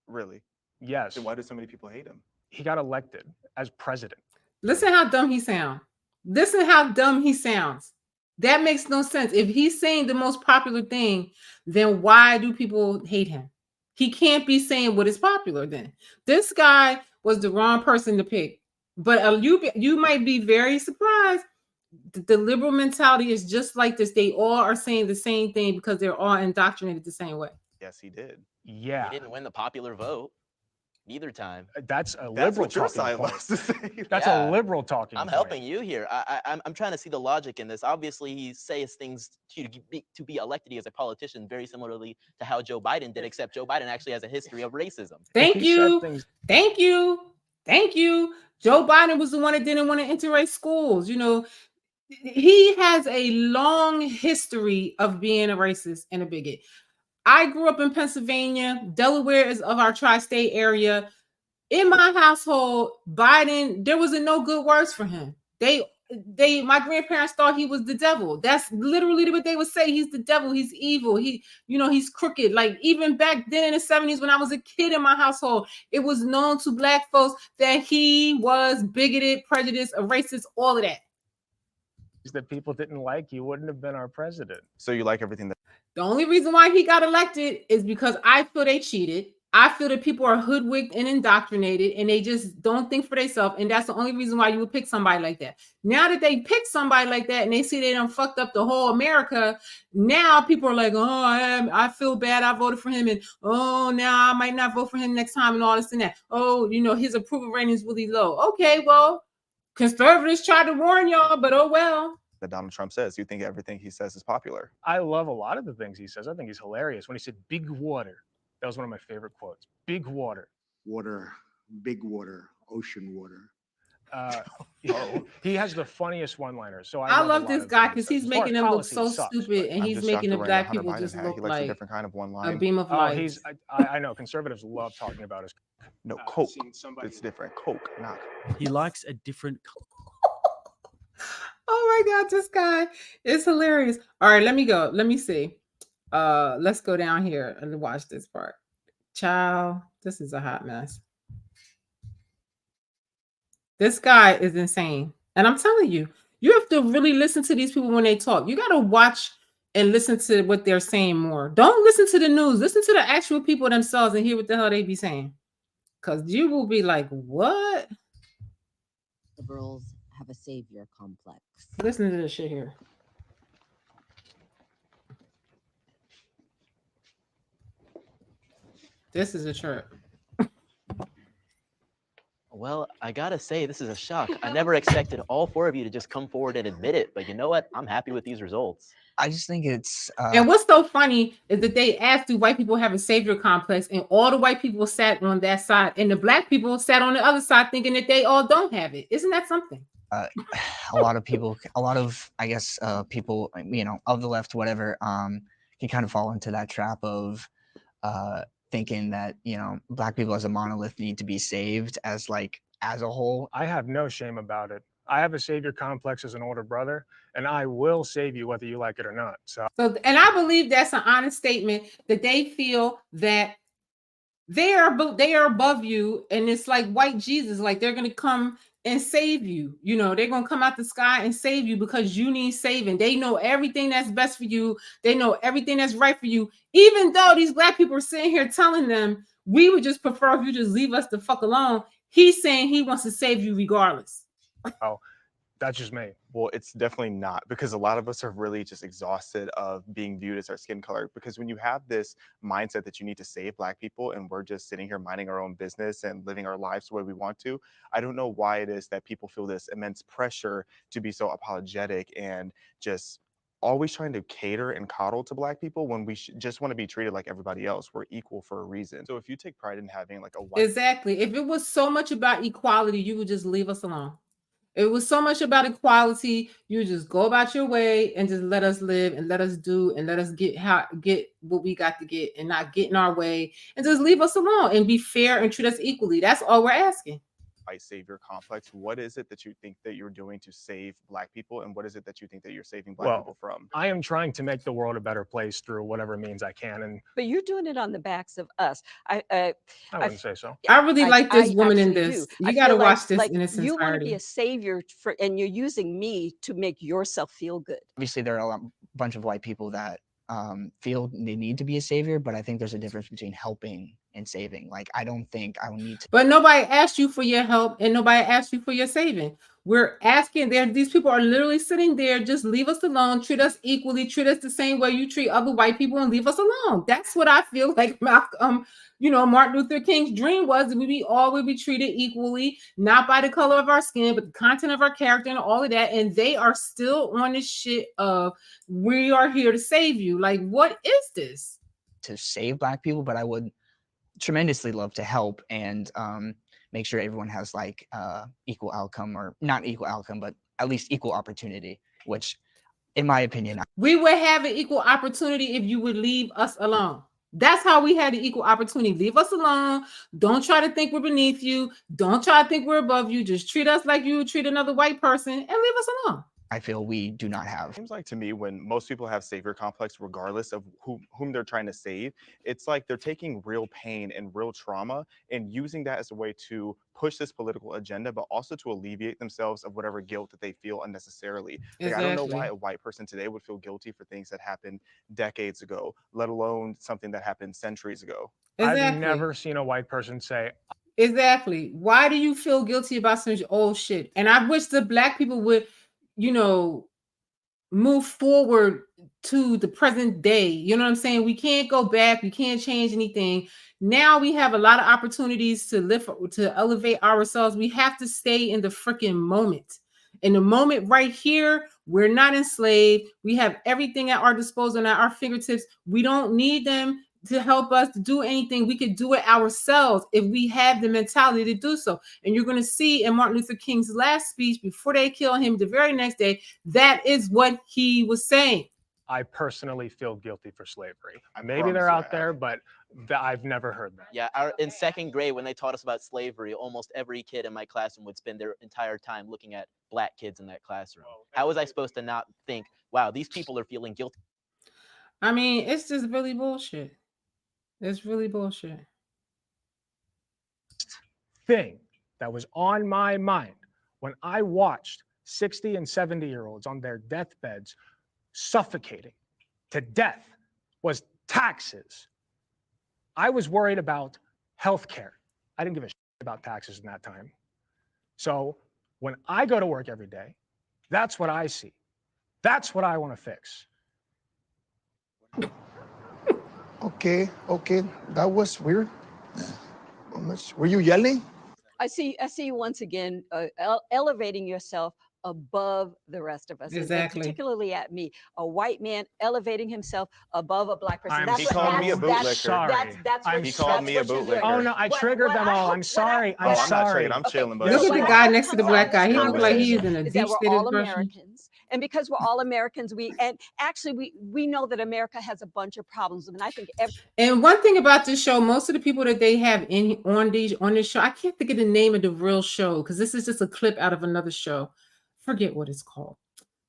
Really? Yes. Then why do so many people hate him? He got elected as president. Listen how dumb he sounds. Listen how dumb he sounds. That makes no sense. If he's saying the most popular thing, then why do people hate him? He can't be saying what is popular then. This guy was the wrong person to pick. But you might be very surprised. The liberal mentality is just like this. They all are saying the same thing because they're all indoctrinated the same way. Yes, he did. Yeah. He didn't win the popular vote neither time. That's a liberal talking point. That's a liberal talking I'm point. helping you here. I'm trying to see the logic in this. Obviously, he says things to be elected as a politician very similarly to how Joe Biden did, except Joe Biden actually has a history of racism. Thank you. Thank you. Thank you. Joe Biden was the one that didn't want to integrate schools. He has a long history of being a racist and a bigot. I grew up in Pennsylvania. Delaware is of our tri-state area. In my household, Biden, there wasn't no good words for him. My grandparents thought he was the devil. That's literally what they would say. He's the devil. He's evil. He's crooked. Like even back then in the 70s, when I was a kid in my household, it was known to black folks that he was bigoted, prejudiced, a racist, all of that. That people didn't like, he wouldn't have been our president. So you like everything that. The only reason why he got elected is because I feel they cheated. I feel that people are hoodwinked and indoctrinated and they just don't think for themselves. And that's the only reason why you would pick somebody like that. Now that they pick somebody like that and they see they done fucked up the whole America, now people are like, oh, I feel bad. I voted for him. And oh, now I might not vote for him next time and all this and that. Oh, his approval rating is really low. Okay, well, conservatives tried to warn y'all, but oh well. That Donald Trump says. You think everything he says is popular? I love a lot of the things he says. I think he's hilarious. When he said big water, that was one of my favorite quotes. Big water. Water, big water, ocean water. He has the funniest one-liners. So I love this guy because he's making them look so stupid and he's making the black people just look like a different kind of one line. A beam of light. I know conservatives love talking about his. No, Coke. It's different. Coke, not. He likes a different. Oh my God, this guy is hilarious. All right, let me go. Let me see. Let's go down here and watch this part. Child, this is a hot mess. This guy is insane. And I'm telling you, you have to really listen to these people when they talk. You got to watch and listen to what they're saying more. Don't listen to the news. Listen to the actual people themselves and hear what the hell they be saying. Because you will be like, what? Liberals have a savior complex. Listen to this shit here. This is a trip. Well, I gotta say, this is a shock. I never expected all 4 of you to just come forward and admit it, but you know what? I'm happy with these results. I just think it's. And what's so funny is that they asked, do white people have a savior complex? And all the white people sat on that side, and the black people sat on the other side thinking that they all don't have it. Isn't that something? A lot of people, I guess, people, you know, of the left, whatever, can kind of fall into that trap of thinking that, you know, black people as a monolith need to be saved as a whole. I have no shame about it. I have a savior complex as an older brother, and I will save you whether you like it or not. So And I believe that's an honest statement, that they feel that they are above you, and it's like white Jesus, like they're gonna come and save you. You know, they're gonna come out the sky and save you because you need saving. They know everything that's best for you. They know everything that's right for you. Even though these black people are sitting here telling them, we would just prefer if you just leave us the fuck alone. He's saying he wants to save you regardless. oh, that's just me. Well, it's definitely not, because a lot of us are really just exhausted of being viewed as our skin color. Because when you have this mindset that you need to save black people and we're just sitting here minding our own business and living our lives the way we want to, I don't know why it is that people feel this immense pressure to be so apologetic and just always trying to cater and coddle to black people when we just want to be treated like everybody else. We're equal for a reason. So if you take pride in having like a white... Exactly. If it was so much about equality, you would just leave us alone. It was so much about equality, you just go about your way and just let us live and let us do and let us get what we got to get and not get in our way and just leave us alone and be fair and treat us equally. That's all we're asking. White savior complex. What is it that you think that you're doing to save black people, and what is it that you think that you're saving black people from? I am trying to make the world a better place through whatever means I can, but you're doing it on the backs of us. I wouldn't say so. I really like this woman in this. Do. You got to watch this like in its you want to be entirety. a savior for, and you're using me to make yourself feel good. Obviously, there are a bunch of white people that feel they need to be a savior, but I think there's a difference between helping and saving. Like, I don't think I will need to. But nobody asked you for your help and nobody asked you for your saving. We're asking there. These people are literally sitting there. Just leave us alone. Treat us equally. Treat us the same way you treat other white people and leave us alone. That's what I feel like Malcolm, Martin Luther King's dream was, that we all would be treated equally, not by the color of our skin, but the content of our character and all of that. And they are still on this shit of, we are here to save you. Like, what is this? To save black people, but I would tremendously love to help and make sure everyone has like equal outcome, or not equal outcome, but at least equal opportunity, which in my opinion, we would have an equal opportunity if you would leave us alone. That's how we had an equal opportunity. Leave us alone. Don't try to think we're beneath you. Don't try to think we're above you. Just treat us like you would treat another white person and leave us alone. I feel we do not have. It seems like to me, when most people have savior complex, regardless of whom they're trying to save, it's like they're taking real pain and real trauma and using that as a way to push this political agenda, but also to alleviate themselves of whatever guilt that they feel unnecessarily. Like, I don't know why a white person today would feel guilty for things that happened decades ago, let alone something that happened centuries ago. I've never seen a white person say, exactly, why do you feel guilty about some old shit? And I wish the black people would, move forward to the present day. You know what I'm saying? We can't go back. We can't change anything. Now we have a lot of opportunities to elevate ourselves. We have to stay in the freaking moment. In the moment right here, we're not enslaved. We have everything at our disposal and at our fingertips. We don't need them to help us to do anything. We could do it ourselves if we have the mentality to do so. And you're going to see in Martin Luther King's last speech before they kill him the very next day, that is what he was saying. I personally feel guilty for slavery. Maybe they're out there, but I've never heard that. Yeah, in second grade, when they taught us about slavery, almost every kid in my classroom would spend their entire time looking at black kids in that classroom. How was I supposed to not think, wow, these people are feeling guilty? I mean, it's just really bullshit. It's really bullshit. Thing that was on my mind when I watched 60 and 70-year-olds on their deathbeds suffocating to death was taxes. I was worried about healthcare. I didn't give a shit about taxes in that time. So when I go to work every day, that's what I see. That's what I want to fix. Okay, that was weird. Were you yelling? I see you once again elevating yourself above the rest of us, and Exactly. particularly at me, a white man elevating himself above a black person. He called me a bootlicker. He called me a bootlicker. Oh no, I triggered them all. I'm sorry. I'm I'm not sorry. triggering. I'm chilling, but Look at the guy next to the black guy. He This looks like he's conversation in a is that deep we're state all of depression. Americans, and because we're all Americans, we know that America has a bunch of problems, and I think And one thing about this show, most of the people that they have on this show, I can't think of the name of the real show because this is just a clip out of another show. Forget what it's called,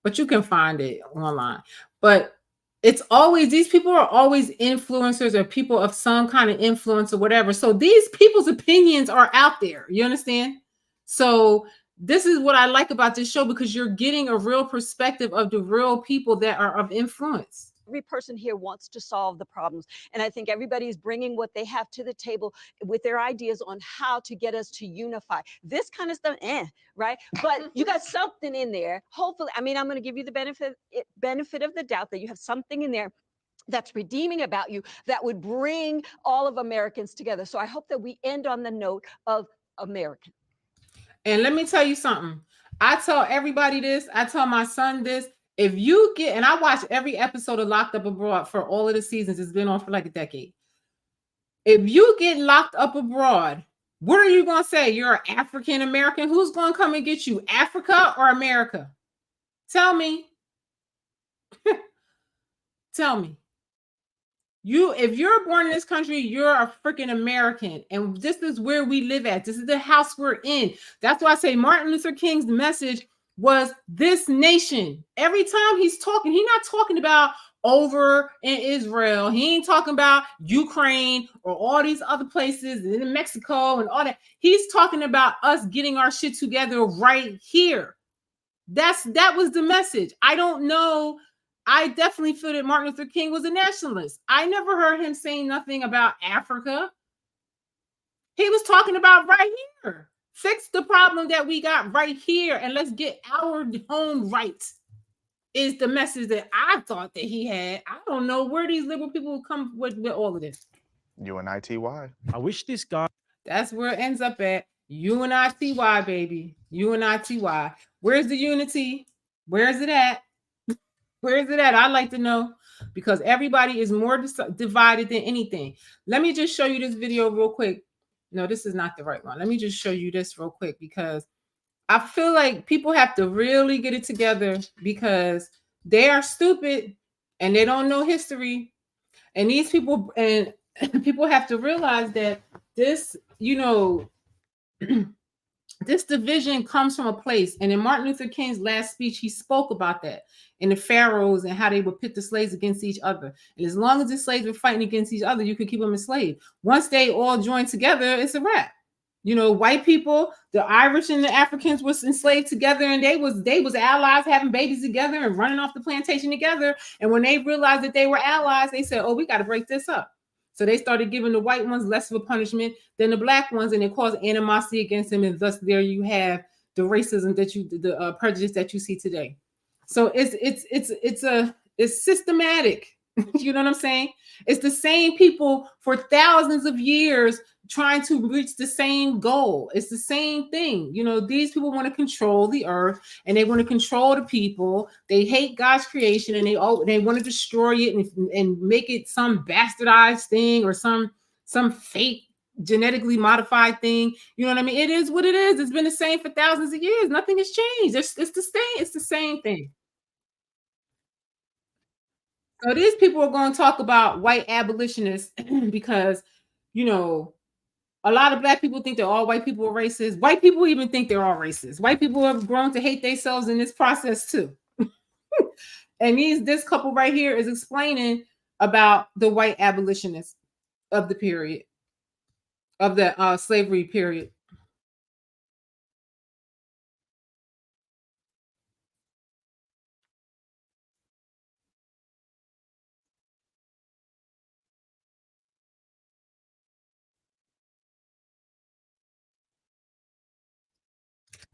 but you can find it online. But it's always, these people are always influencers or people of some kind of influence or whatever. So these people's opinions are out there. You understand? So this is what I like about this show, because you're getting a real perspective of the real people that are of influence. every person here wants to solve the problems. And I think everybody is bringing what they have to the table with their ideas on how to get us to unify. This kind of stuff, right? But you got something in there. Hopefully, I mean, I'm going to give you the benefit of the doubt that you have something in there that's redeeming about you that would bring all of Americans together. So I hope that we end on the note of American. And let me tell you something. I tell everybody this. I tell my son this. If you get, and I watch every episode of Locked Up Abroad for all of the seasons. It's been on for like a decade. If you get locked up abroad, what are you going to say? You're an African American. Who's going to come and get you? Africa or America? Tell me. Tell me. If you're born in this country, you're a freaking American. And this is where we live at. This is the house we're in. That's why I say Martin Luther King's message was this nation. Every time he's talking, he's not talking about over in Israel. He ain't talking about Ukraine or all these other places in Mexico and all that. He's talking about us getting our shit together right here. That was the message. I don't know. I definitely feel that Martin Luther King was a nationalist. I never heard him saying nothing about Africa. He was talking about right here. Fix the problem that we got right here, and let's get our home right, is the message that I thought that he had. I don't know where these liberal people come with all of this. UNITY. I wish this guy. That's where it ends up at. UNITY, baby. UNITY. Where's the unity? Where is it at? Where is it at? I'd like to know, because everybody is more divided than anything. Let me just show you this video real quick. No, this is not the right one. Let me just show you this real quick, because I feel like people have to really get it together, because they are stupid and they don't know history. And these people, and people have to realize that this, this division comes from a place. And in Martin Luther King's last speech, he spoke about that, and the pharaohs and how they would pit the slaves against each other. And as long as the slaves were fighting against each other, you could keep them enslaved. Once they all joined together, it's a wrap. White people, the Irish and the Africans was enslaved together, and they was allies, having babies together and running off the plantation together. And when they realized that they were allies, they said, oh, we got to break this up. So they started giving the white ones less of a punishment than the black ones, and it caused animosity against them. And thus there you have the racism the prejudice that you see today. So it's systematic. You know what I'm saying? It's the same people for thousands of years trying to reach the same goal. It's the same thing. These people want to control the earth, and they want to control the people. They hate God's creation, and they want to destroy it and make it some bastardized thing or some fake genetically modified thing. You know what I mean? It is what it is. It's been the same for thousands of years. Nothing has changed. It's the same. It's the same thing. So these people are going to talk about white abolitionists because, a lot of black people think that all white people are racist. White people even think they're all racist. White people have grown to hate themselves in this process too. And this couple right here is explaining about the white abolitionists of the period, of the slavery period.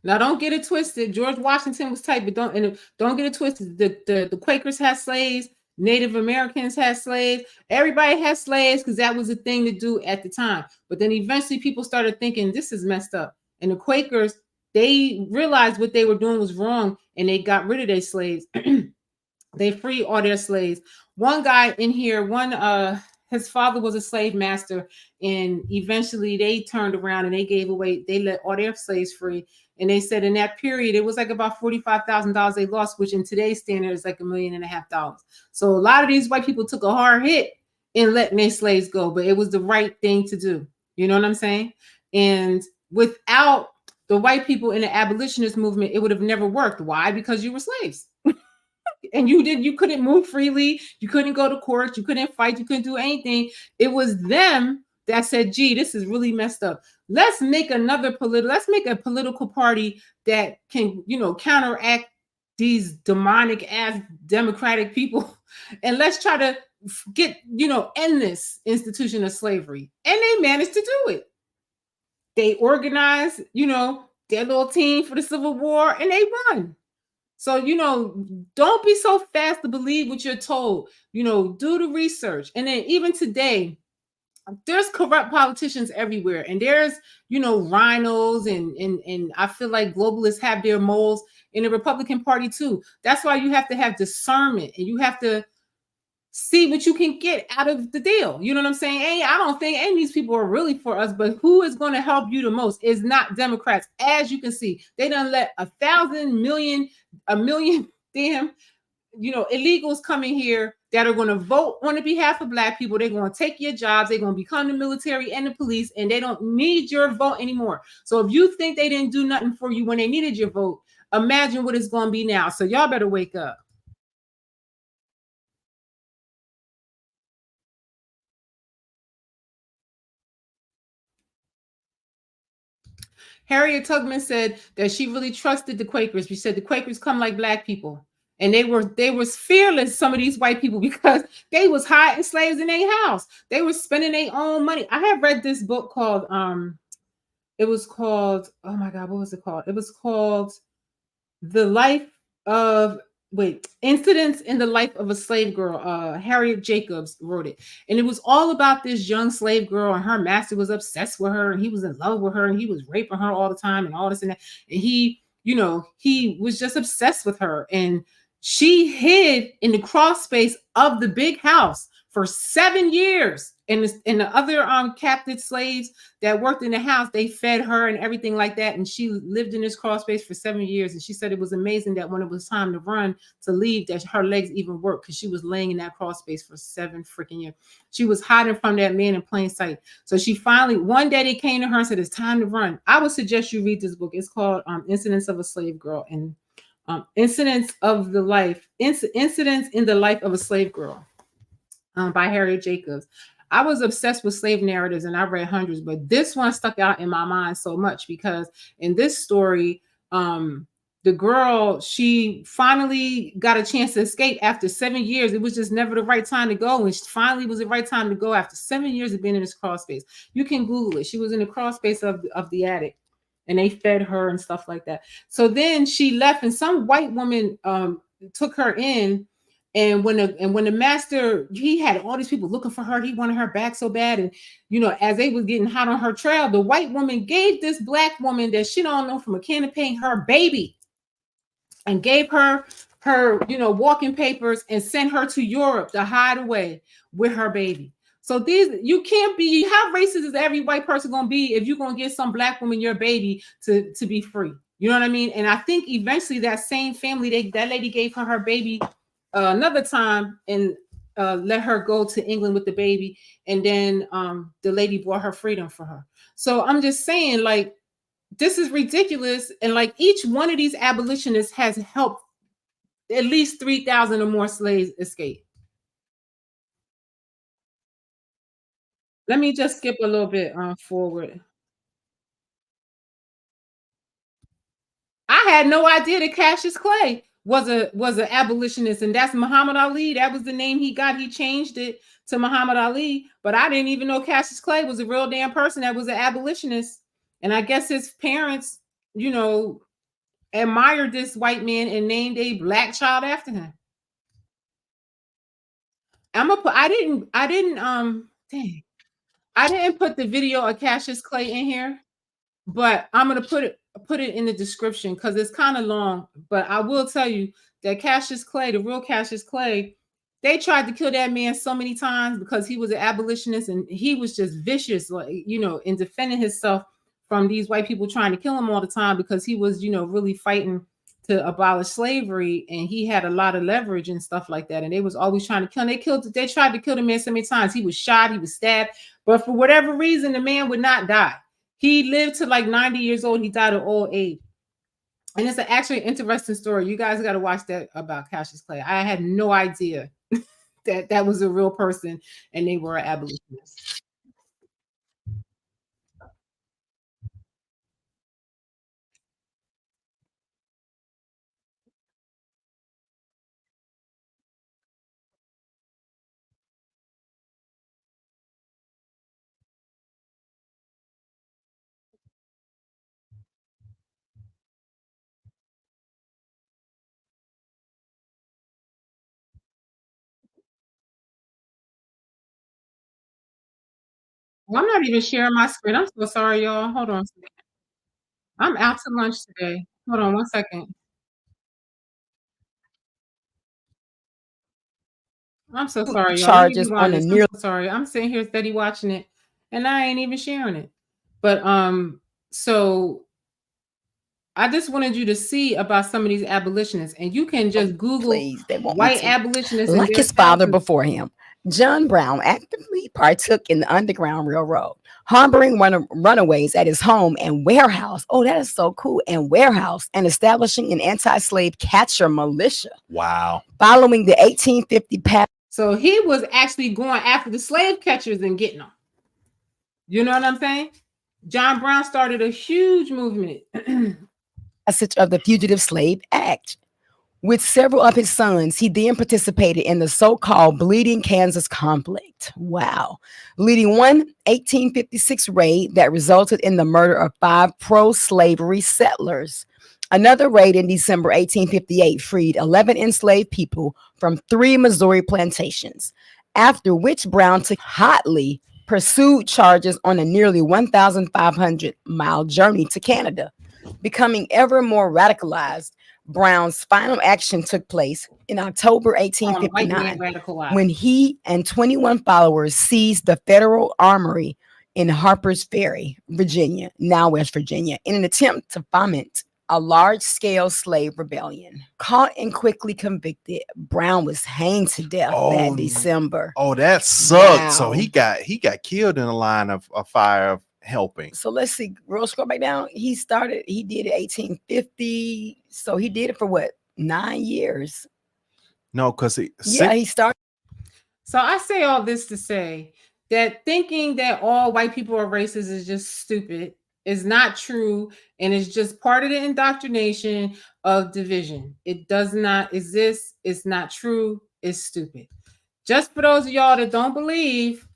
Now, don't get it twisted. George Washington was tight, but don't get it twisted. The Quakers had slaves. Native Americans had slaves. Everybody had slaves because that was a thing to do at the time. But then eventually people started thinking this is messed up. And the Quakers, they realized what they were doing was wrong and they got rid of their slaves. They freed all their slaves. One guy in here, his father was a slave master, and eventually they turned around and they let all their slaves free. And they said in that period, it was like about $45,000 they lost, which in today's standard is like $1.5 million. So a lot of these white people took a hard hit in letting their slaves go, but it was the right thing to do. You know what I'm saying? And without the white people in the abolitionist movement, it would have never worked. Why? Because you were slaves. And you couldn't move freely, you couldn't go to court, you couldn't fight, you couldn't do anything. It was them that said, gee, this is really messed up. Let's make a political party that can, counteract these demonic ass democratic people. And let's try to get, end this institution of slavery. And they managed to do it. They organized, their little team for the Civil War, and they won. So, don't be so fast to believe what you're told. Do the research. And then even today, there's corrupt politicians everywhere. And there's, rhinos and I feel like globalists have their moles in the Republican Party too. That's why you have to have discernment and you have to see what you can get out of the deal. You know what I'm saying? I don't think any of these people are really for us, but who is going to help you the most is not Democrats. As you can see, they done let 1,000 million, a million damn, illegals coming here that are going to vote on the behalf of Black people. They're going to take your jobs. They're going to become the military and the police, and they don't need your vote anymore. So if you think they didn't do nothing for you when they needed your vote, imagine what it's going to be now. So y'all better wake up. Harriet Tubman said that she really trusted the Quakers. She said the Quakers come like Black people. And they was fearless, some of these white people, because they was hiding slaves in their house. They were spending their own money. I have read this book called, it was called, oh my God, what was it called? It was called Incidents in the Life of a Slave Girl. Harriet Jacobs wrote it. And it was all about this young slave girl, and her master was obsessed with her, and he was in love with her, and he was raping her all the time and all this and that. And he was just obsessed with her. And she hid in the crawl space of the big house for 7 years. And the other captive slaves that worked in the house, they fed her and everything like that. And she lived in this crawl space for 7 years. And she said it was amazing that when it was time to run, to leave, that her legs even worked, because she was laying in that crawl space for 7 freaking years. She was hiding from that man in plain sight. So she finally, one day they came to her and said, it's time to run. I would suggest you read this book. It's called Incidents of a Slave Girl, and Incidents in the Life of a Slave Girl by Harriet Jacobs. I was obsessed with slave narratives and I read hundreds, but this one stuck out in my mind so much because in this story, the girl, she finally got a chance to escape after 7 years. It was just never the right time to go. And finally was the right time to go after 7 years of being in this crawl space. You can Google it. She was in the crawl space of the attic, and they fed her and stuff like that. So then she left, and some white woman took her in. And when the master, he had all these people looking for her, he wanted her back so bad. And as they was getting hot on her trail, the white woman gave this Black woman that she don't know from a can of paint her baby, and gave her walking papers, and sent her to Europe to hide away with her baby. So you can't be, how racist is every white person gonna be if you're gonna give some Black woman your baby to be free? You know what I mean? And I think eventually that same family, that lady gave her baby another time and let her go to England with the baby. And then the lady bought her freedom for her. So I'm just saying, like, this is ridiculous. And like each one of these abolitionists has helped at least 3,000 or more slaves escape. Let me just skip a little bit forward. I had no idea that Cassius Clay was an abolitionist, and that's Muhammad Ali. That was the name he got. He changed it to Muhammad Ali, but I didn't even know Cassius Clay was a real damn person that was an abolitionist. And I guess his parents, admired this white man and named a Black child after him. I didn't put the video of Cassius Clay in here, but I'm gonna put it in the description because it's kind of long. But I will tell you that Cassius Clay, the real Cassius Clay, they tried to kill that man so many times because he was an abolitionist and he was just vicious, like, you know, in defending himself from these white people trying to kill him all the time because he was, you know, really fighting to abolish slavery and he had a lot of leverage and stuff like that. And they was always trying to kill him. They tried to kill the man so many times. He was shot, he was stabbed, but for whatever reason, the man would not die. He lived to like 90 years old. He died of old age. And it's actually an interesting story. You guys got to watch that about Cassius Clay. I had no idea that that was a real person and they were abolitionists. Well, I'm not even sharing my screen. I'm so sorry, y'all. Hold on a second. I'm out to lunch today. Hold on one second. I'm so sorry, y'all. Charges on a near. I'm so sorry. I'm sitting here steady watching it, and I ain't even sharing it. But so I just wanted you to see about some of these abolitionists, and you can just Google white abolitionists. Like his father before him, John Brown actively partook in the Underground Railroad, harboring runaways at his home and warehouse. Oh, that is so cool. And warehouse, and establishing an anti-slave catcher militia. Wow. Following the 1850 pact. So he was actually going after the slave catchers and getting them. You know what I'm saying? John Brown started a huge movement. Passage of the Fugitive Slave Act. With several of his sons, he then participated in the so-called Bleeding Kansas conflict. Wow. Leading one 1856 raid that resulted in the murder of 5 pro-slavery settlers. Another raid in December 1858 freed 11 enslaved people from 3 Missouri plantations, after which Brown took hotly pursued charges on a nearly 1,500-mile journey to Canada. Becoming ever more radicalized, Brown's final action took place in October 1859 when he and 21 followers seized the Federal Armory in Harper's Ferry, Virginia, now West Virginia, in an attempt to foment a large-scale slave rebellion. Caught and quickly convicted, Brown was hanged to death that December. Oh, that sucked. Wow. So he got killed in the line of fire of helping. So let's see, real scroll back down. He did it 1850. So he did it for what, 9 years? No, because he started. So I say all this to say that thinking that all white people are racist is just stupid. Is not true, and it's just part of the indoctrination of division. It does not exist. It's not true. It's stupid. Just for those of y'all that don't believe,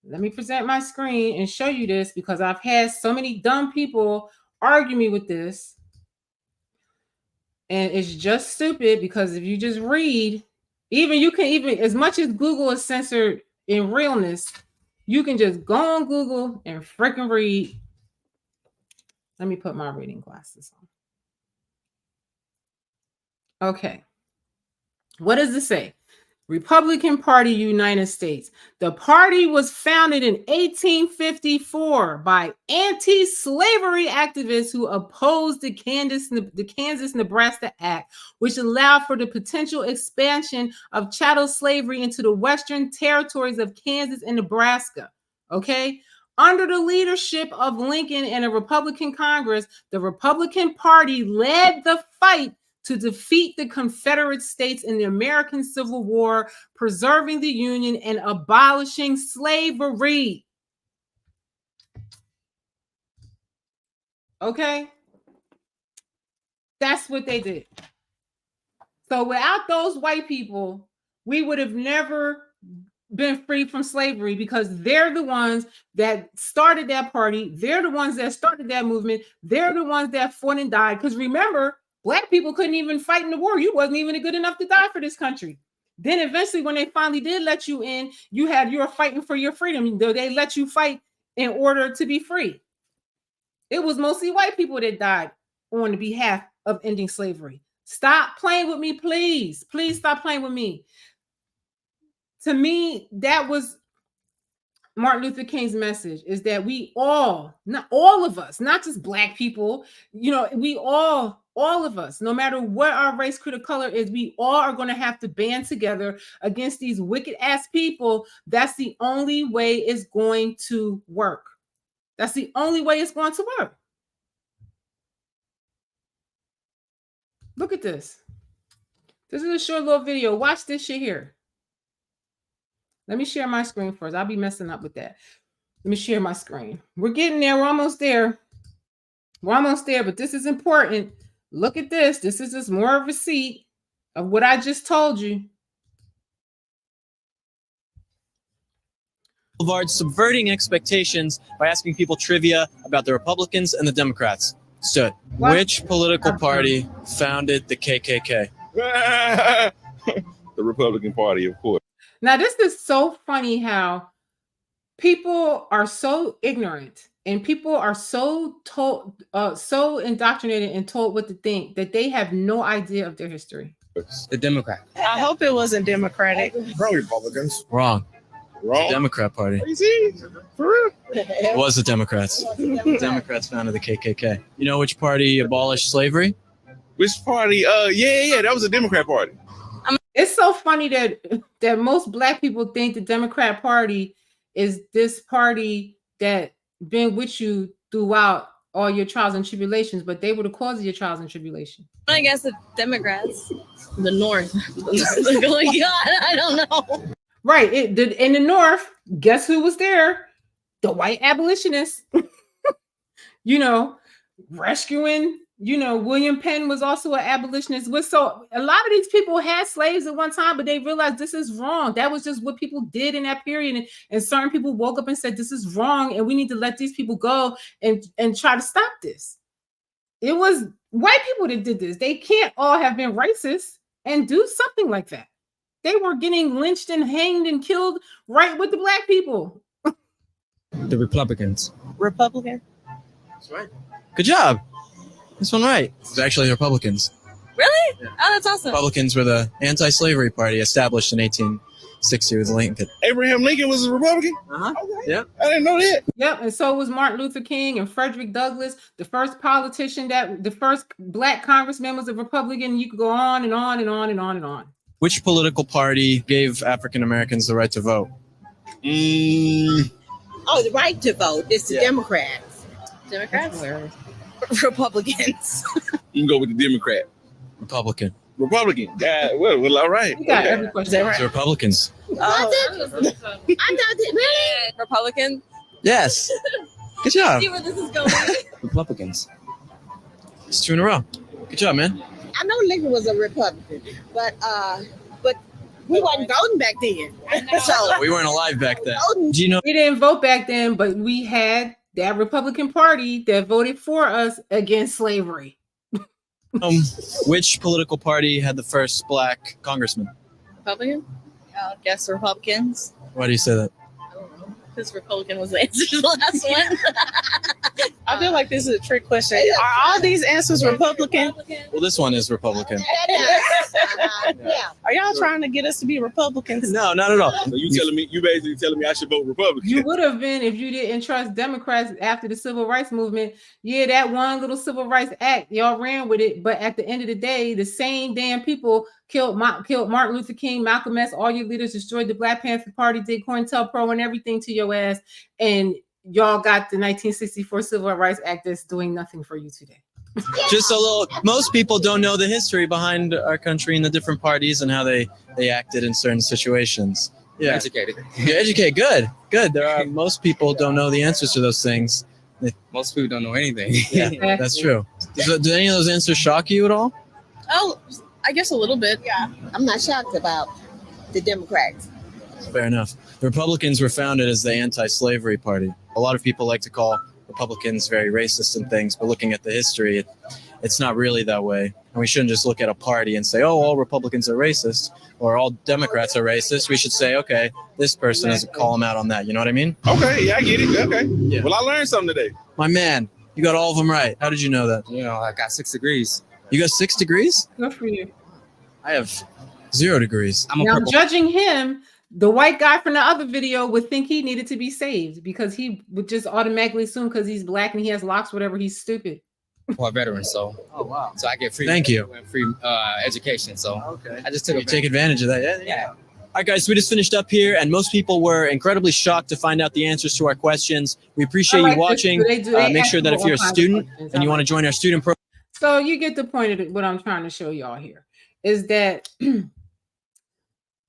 let me present my screen and show you this because I've had so many dumb people argue me with this. And it's just stupid because if you just read, as much as Google is censored in realness, you can just go on Google and freaking read. Let me put my reading glasses on. Okay. What does it say? Republican Party, United States. The party was founded in 1854 by anti-slavery activists who opposed the Kansas-Nebraska Act, which allowed for the potential expansion of chattel slavery into the western territories of Kansas and Nebraska. Okay? Under the leadership of Lincoln and a Republican Congress, the Republican Party led the fight to defeat the Confederate States in the American Civil War, preserving the Union and abolishing slavery. Okay? That's what they did. So without those white people, we would have never been free from slavery because they're the ones that started that party. They're the ones that started that movement. They're the ones that fought and died. Because remember, Black people couldn't even fight in the war. You wasn't even good enough to die for this country. Then eventually, when they finally did let you in, you were fighting for your freedom. They let you fight in order to be free. It was mostly white people that died on the behalf of ending slavery. Stop playing with me, please. Please stop playing with me. To me, that was Martin Luther King's message, is that we all, not all of us, not just Black people, we all of us, no matter what our race, creed, or color is, we all are going to have to band together against these wicked ass people. That's the only way it's going to work. That's the only way it's going to work. Look at this. This is a short little video. Watch this shit here. Let me share my screen first. I'll be messing up with that. Let me share my screen. We're getting there. We're almost there. We're almost there, but this is important. Look at this. This is just more of a receipt of what I just told you. Boulevard subverting expectations by asking people trivia about the Republicans and the Democrats. Stood. What? Which political party founded the KKK? The Republican Party, of course. Now, this is so funny how people are so ignorant and people are so told, so indoctrinated and told what to think that they have no idea of their history. The Democrat. I hope it wasn't Democratic. Probably Republicans. Wrong. Wrong. The Democrat Party. You see? For real? It was the Democrats. The Democrats founded the KKK. You know which party abolished slavery? Which party? Yeah, that was the Democrat Party. It's so funny that most Black people think the Democrat Party is this party that been with you throughout all your trials and tribulations, but they were the cause of your trials and tribulations. I guess the Democrats, the North. I don't know. Right. In the North, guess who was there? The white abolitionists. Rescuing. William Penn was also an abolitionist. So a lot of these people had slaves at one time, but they realized this is wrong. That was just what people did in that period. And certain people woke up and said, this is wrong. And we need to let these people go and try to stop this. It was white people that did this. They can't all have been racist and do something like that. They were getting lynched and hanged and killed right with the Black people. The Republicans. Republican? That's right. Good job. This one right. It's actually the Republicans. Really? Yeah. Oh, that's awesome. Republicans were the anti-slavery party established in 1860 with Lincoln. Abraham Lincoln was a Republican? Uh-huh. Okay. Yep. I didn't know that. Yep, and so was Martin Luther King and Frederick Douglass. The first politician the first Black congressman was a Republican. You could go on and on and on and on and on. Which political party gave African Americans the right to vote? Oh, the right to vote. It's the Democrats. Democrats? Republicans. You can go with the Democrat. Republican. Republican. Yeah, well, all right. You got every question. It's the Republicans. I thought really? Republican? Yes. Good job. See where this is going. Republicans. It's 2 in a row. Good job, man. I know Lincoln was a Republican, but we wasn't voting back then. So We weren't alive back then. Do you know? We didn't vote back then, but we had that Republican Party that voted for us against slavery. Which political party had the first Black congressman? Republican? I guess Republicans. Why do you say that? Because Republican was the answer to the last one. I feel like this is a trick question. Are all these answers Republican? Well, this one is Republican. Are y'all trying to get us to be Republicans? No, not at all. So you basically telling me I should vote Republican. You would have been if you didn't trust Democrats after the Civil Rights Movement. Yeah, that one little Civil Rights Act, y'all ran with it. But at the end of the day, the same damn people killed Martin Luther King, Malcolm X, all your leaders, destroyed the Black Panther Party, did COINTELPRO and everything to your ass. And y'all got the 1964 Civil Rights Act that's doing nothing for you today. Just a little. Most people don't know the history behind our country and the different parties and how they acted in certain situations. Yeah, educated. You're educated. Good. There are most people don't know the answers to those things. Most people don't know anything. Yeah, that's true. Do any of those answers shock you at all? Oh, I guess a little bit. Yeah. I'm not shocked about the Democrats. Fair enough. The Republicans were founded as the anti-slavery party. A lot of people like to call Republicans very racist and things, but looking at the history, it's not really that way. And we shouldn't just look at a party and say, oh, all Republicans are racist or all Democrats are racist. We should say, okay, this person is call them out on that. You know what I mean? Okay, yeah, I get it. Okay. Yeah. Well, I learned something today. My man, you got all of them right. How did you know that? You know, I got 6 degrees. You got 6 degrees? Good for you. I have 0 degrees. Now, judging him, the white guy from the other video would think he needed to be saved because he would just automatically assume because he's black and he has locks, whatever, he's stupid. Or veteran, so so I get free. Thank you. Free education. So I just took take advantage of that. Yeah. All right, guys, we just finished up here, and most people were incredibly shocked to find out the answers to our questions. We appreciate you watching. Make sure that if you're a student and you want to join our student program. So you get the point of what I'm trying to show y'all here is that the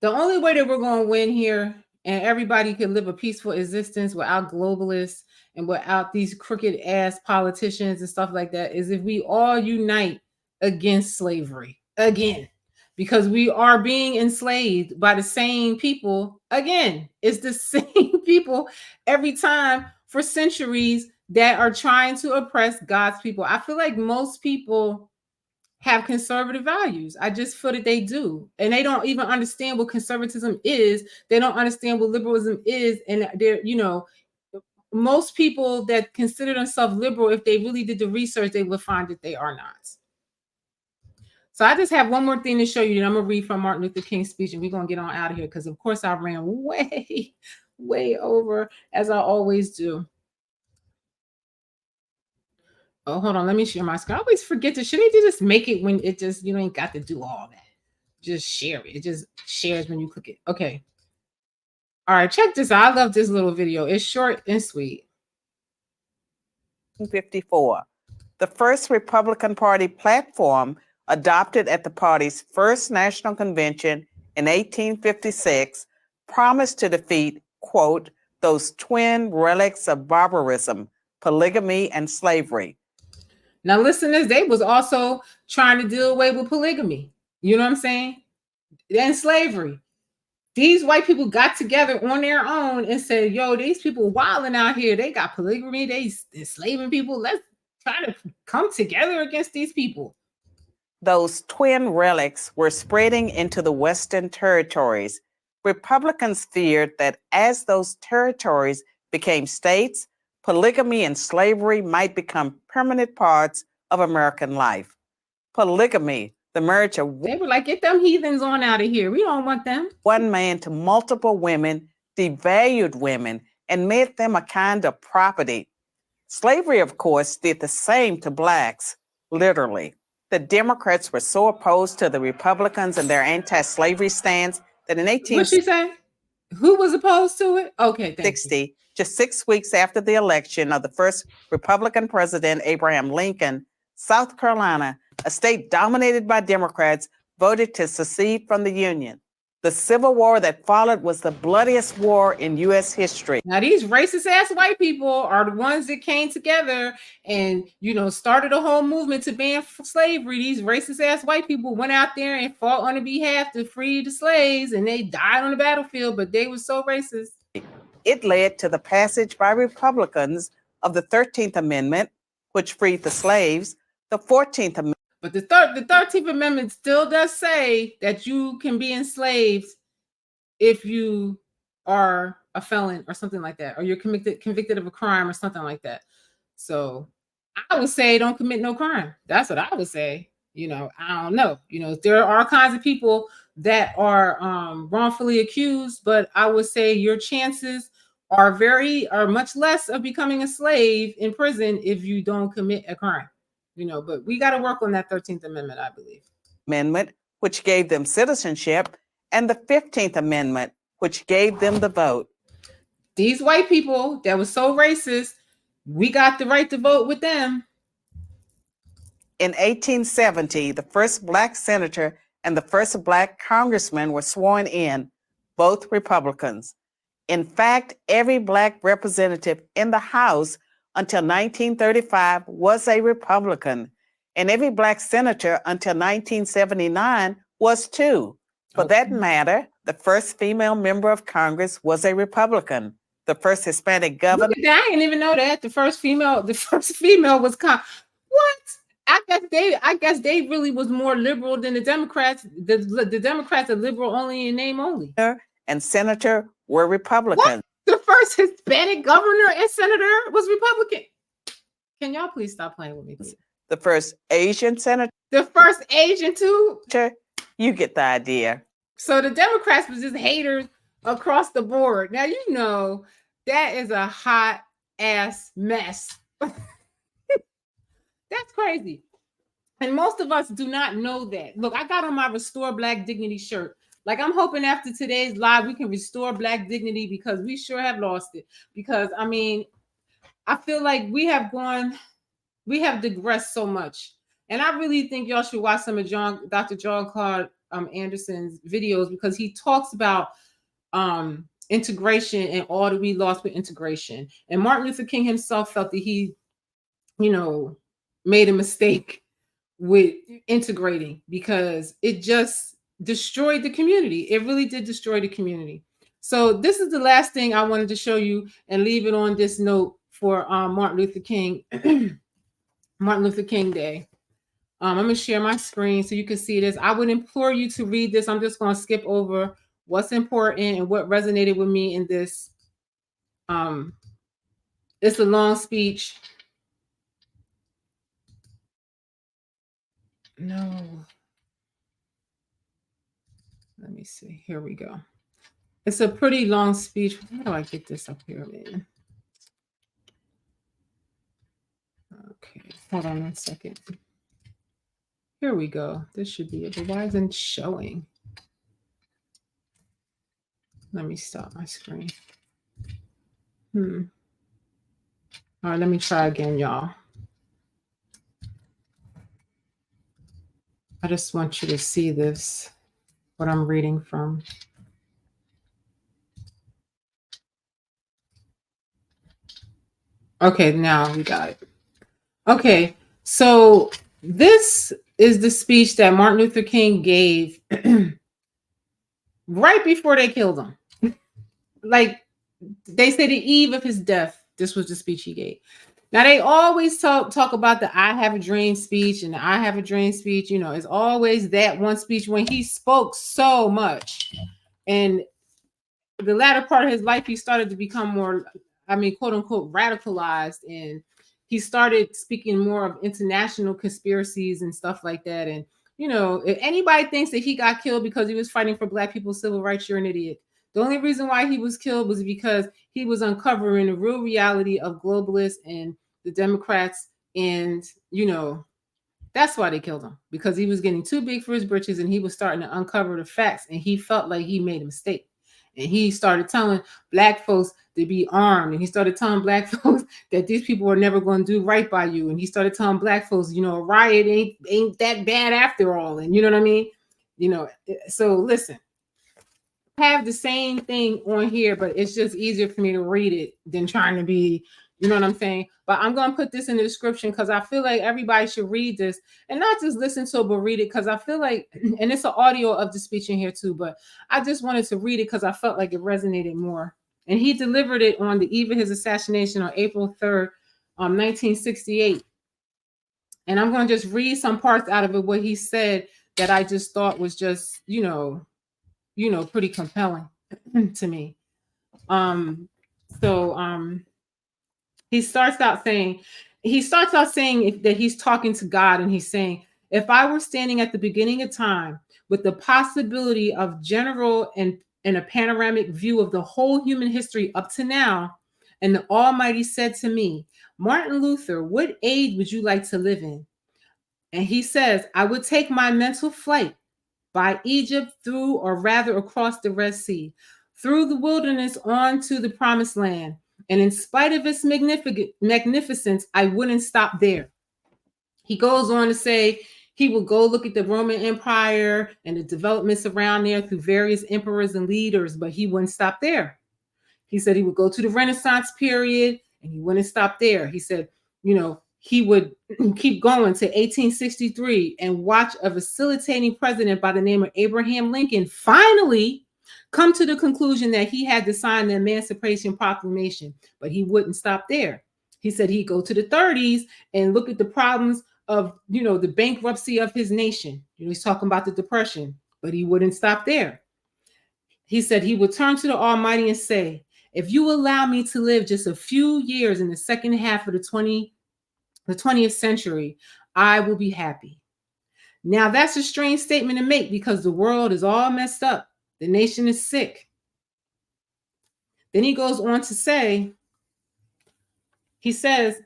only way that we're going to win here and everybody can live a peaceful existence without globalists and without these crooked ass politicians and stuff like that is if we all unite against slavery again, because we are being enslaved by the same people again. It's the same people every time for centuries that are trying to oppress God's people. I feel like most people have conservative values. I just feel that they do. And they don't even understand what conservatism is. They don't understand what liberalism is. And they're, you know, most people that consider themselves liberal, if they really did the research, they would find that they are not. So I just have one more thing to show you, and I'm going to read from Martin Luther King's speech, and we're going to get on out of here because, of course, I ran way over, as I always do. Oh, hold on. Let me share my screen. I always forget to, should they just make it when it just, you ain't got to do all that. Just share it. It just shares when you click it. Okay. All right, check this out. I love this little video. It's short and sweet. 1954, the first Republican Party platform adopted at the party's first national convention in 1856 promised to defeat, quote, those twin relics of barbarism, polygamy and slavery. Now listen to this. They was also trying to do away with polygamy. You know what I'm saying? And slavery. These white people got together on their own and said, yo, these people wilding out here. They got polygamy. They enslaving people. Let's try to come together against these people. Those twin relics were spreading into the Western territories. Republicans feared that as those territories became states, polygamy and slavery might become permanent parts of American life. Polygamy, the marriage of... They were like, get them heathens on out of here. We don't want them. One man to multiple women, devalued women, and made them a kind of property. Slavery, of course, did the same to blacks, literally. The Democrats were so opposed to the Republicans and their anti-slavery stance that in 1860... What'd she say? Who was opposed to it? Okay, thank you. Just 6 weeks after the election of the first Republican president, Abraham Lincoln, South Carolina, a state dominated by Democrats, voted to secede from the Union. The Civil War that followed was the bloodiest war in U.S. history. Now, these racist ass white people are the ones that came together and, started a whole movement to ban slavery. These racist ass white people went out there and fought on the behalf to free the slaves, and they died on the battlefield, but they were so racist. It led to the passage by Republicans of the 13th Amendment, which freed the slaves, the 14th Amendment. But the 13th Amendment still does say that you can be enslaved if you are a felon or something like that, or you're convicted of a crime or something like that. So I would say don't commit no crime. That's what I would say. I don't know. There are all kinds of people that are wrongfully accused, but I would say your chances are much less of becoming a slave in prison if you don't commit a crime. But we got to work on that 13th Amendment, I believe. Amendment, which gave them citizenship, and the 15th Amendment, which gave them the vote. These white people that was so racist, we got the right to vote with them. In 1870, the first Black senator and the first Black congressman were sworn in, both Republicans. In fact, every Black representative in the House until 1935 was a Republican, and every Black senator until 1979 was too. For that matter, the first female member of Congress was a Republican. The first Hispanic governor. I didn't even know that. The first female was what? I guess they really was more liberal than the Democrats. The Democrats are liberal only in name only. And senator were Republicans. The first Hispanic governor and senator was Republican. Can y'all please stop playing with me? The first Asian senator. The first Asian too. You get the idea. So the Democrats was just haters across the board. Now, you know, that is a hot ass mess. That's crazy. And most of us do not know that. Look, I got on my Restore Black Dignity shirt. Like, I'm hoping after today's live, we can restore Black dignity, because we sure have lost it. Because, I mean, I feel like we have digressed so much. And I really think y'all should watch some of Dr. John Claude Anderson's videos, because he talks about integration and all that we lost with integration. And Martin Luther King himself felt that he, you know, made a mistake with integrating, because it just destroyed the community. It really did destroy the community. So this is the last thing I wanted to show you and leave it on this note for Martin Luther King, Martin Luther King Day. I'm going to share my screen so you can see this. I would implore you to read this. I'm just going to skip over what's important and what resonated with me in this. It's a long speech. No. Let me see. Here we go. It's a pretty long speech. How do I get this up here, man? Okay, hold on 1 second. Here we go. This should be it. But why isn't it showing? Let me stop my screen. All right, let me try again, y'all. I just want you to see this, what I'm reading from. Okay, now we got it. Okay, so this is the speech that Martin Luther King gave right before they killed him. Like, they say the eve of his death, this was the speech he gave. Now, they always talk about the I have a dream speech and the I have a dream speech. You know, it's always that one speech when he spoke so much. And the latter part of his life, he started to become more, I mean, quote unquote, radicalized. And he started speaking more of international conspiracies and stuff like that. And, you know, if anybody thinks that he got killed because he was fighting for Black people's civil rights, you're an idiot. The only reason why he was killed was because he was uncovering the real reality of globalists and the Democrats. And, you know, that's why they killed him, because he was getting too big for his britches and he was starting to uncover the facts. And he felt like he made a mistake. And he started telling Black folks to be armed. And he started telling Black folks that these people are never going to do right by you. And he started telling Black folks, you know, a riot ain't that bad after all. And you know what I mean? You know, so listen. Have the same thing on here, but it's just easier for me to read it than trying to be, you know what I'm saying? But I'm going to put this in the description because I feel like everybody should read this and not just listen to it, but read it, because I feel like, and it's an audio of the speech in here too, but I just wanted to read it because I felt like it resonated more. And he delivered it on the eve of his assassination on April 3rd, 1968. And I'm going to just read some parts out of it, what he said that I just thought was just, you know, pretty compelling to me. He starts out saying that he's talking to God, and he's saying, if I were standing at the beginning of time with the possibility of general and a panoramic view of the whole human history up to now, and the Almighty said to me, Martin Luther, what age would you like to live in? And he says, I would take my mental flight by Egypt through, or rather across the Red Sea, through the wilderness on to the promised land. And in spite of its magnificence, I wouldn't stop there. He goes on to say he will go look at the Roman Empire and the developments around there through various emperors and leaders, but he wouldn't stop there. He said he would go to the Renaissance period and he wouldn't stop there. He said, you know, he would keep going to 1863 and watch a vacillating president by the name of Abraham Lincoln finally come to the conclusion that he had to sign the Emancipation Proclamation, but he wouldn't stop there. He said he'd go to the 30s and look at the problems the bankruptcy of his nation. He's talking about the Depression, but he wouldn't stop there. He said he would turn to the Almighty and say, if you allow me to live just a few years in the second half of the 20th century, I will be happy. Now, that's a strange statement to make because the world is all messed up. The nation is sick. Then he goes on to say, he says,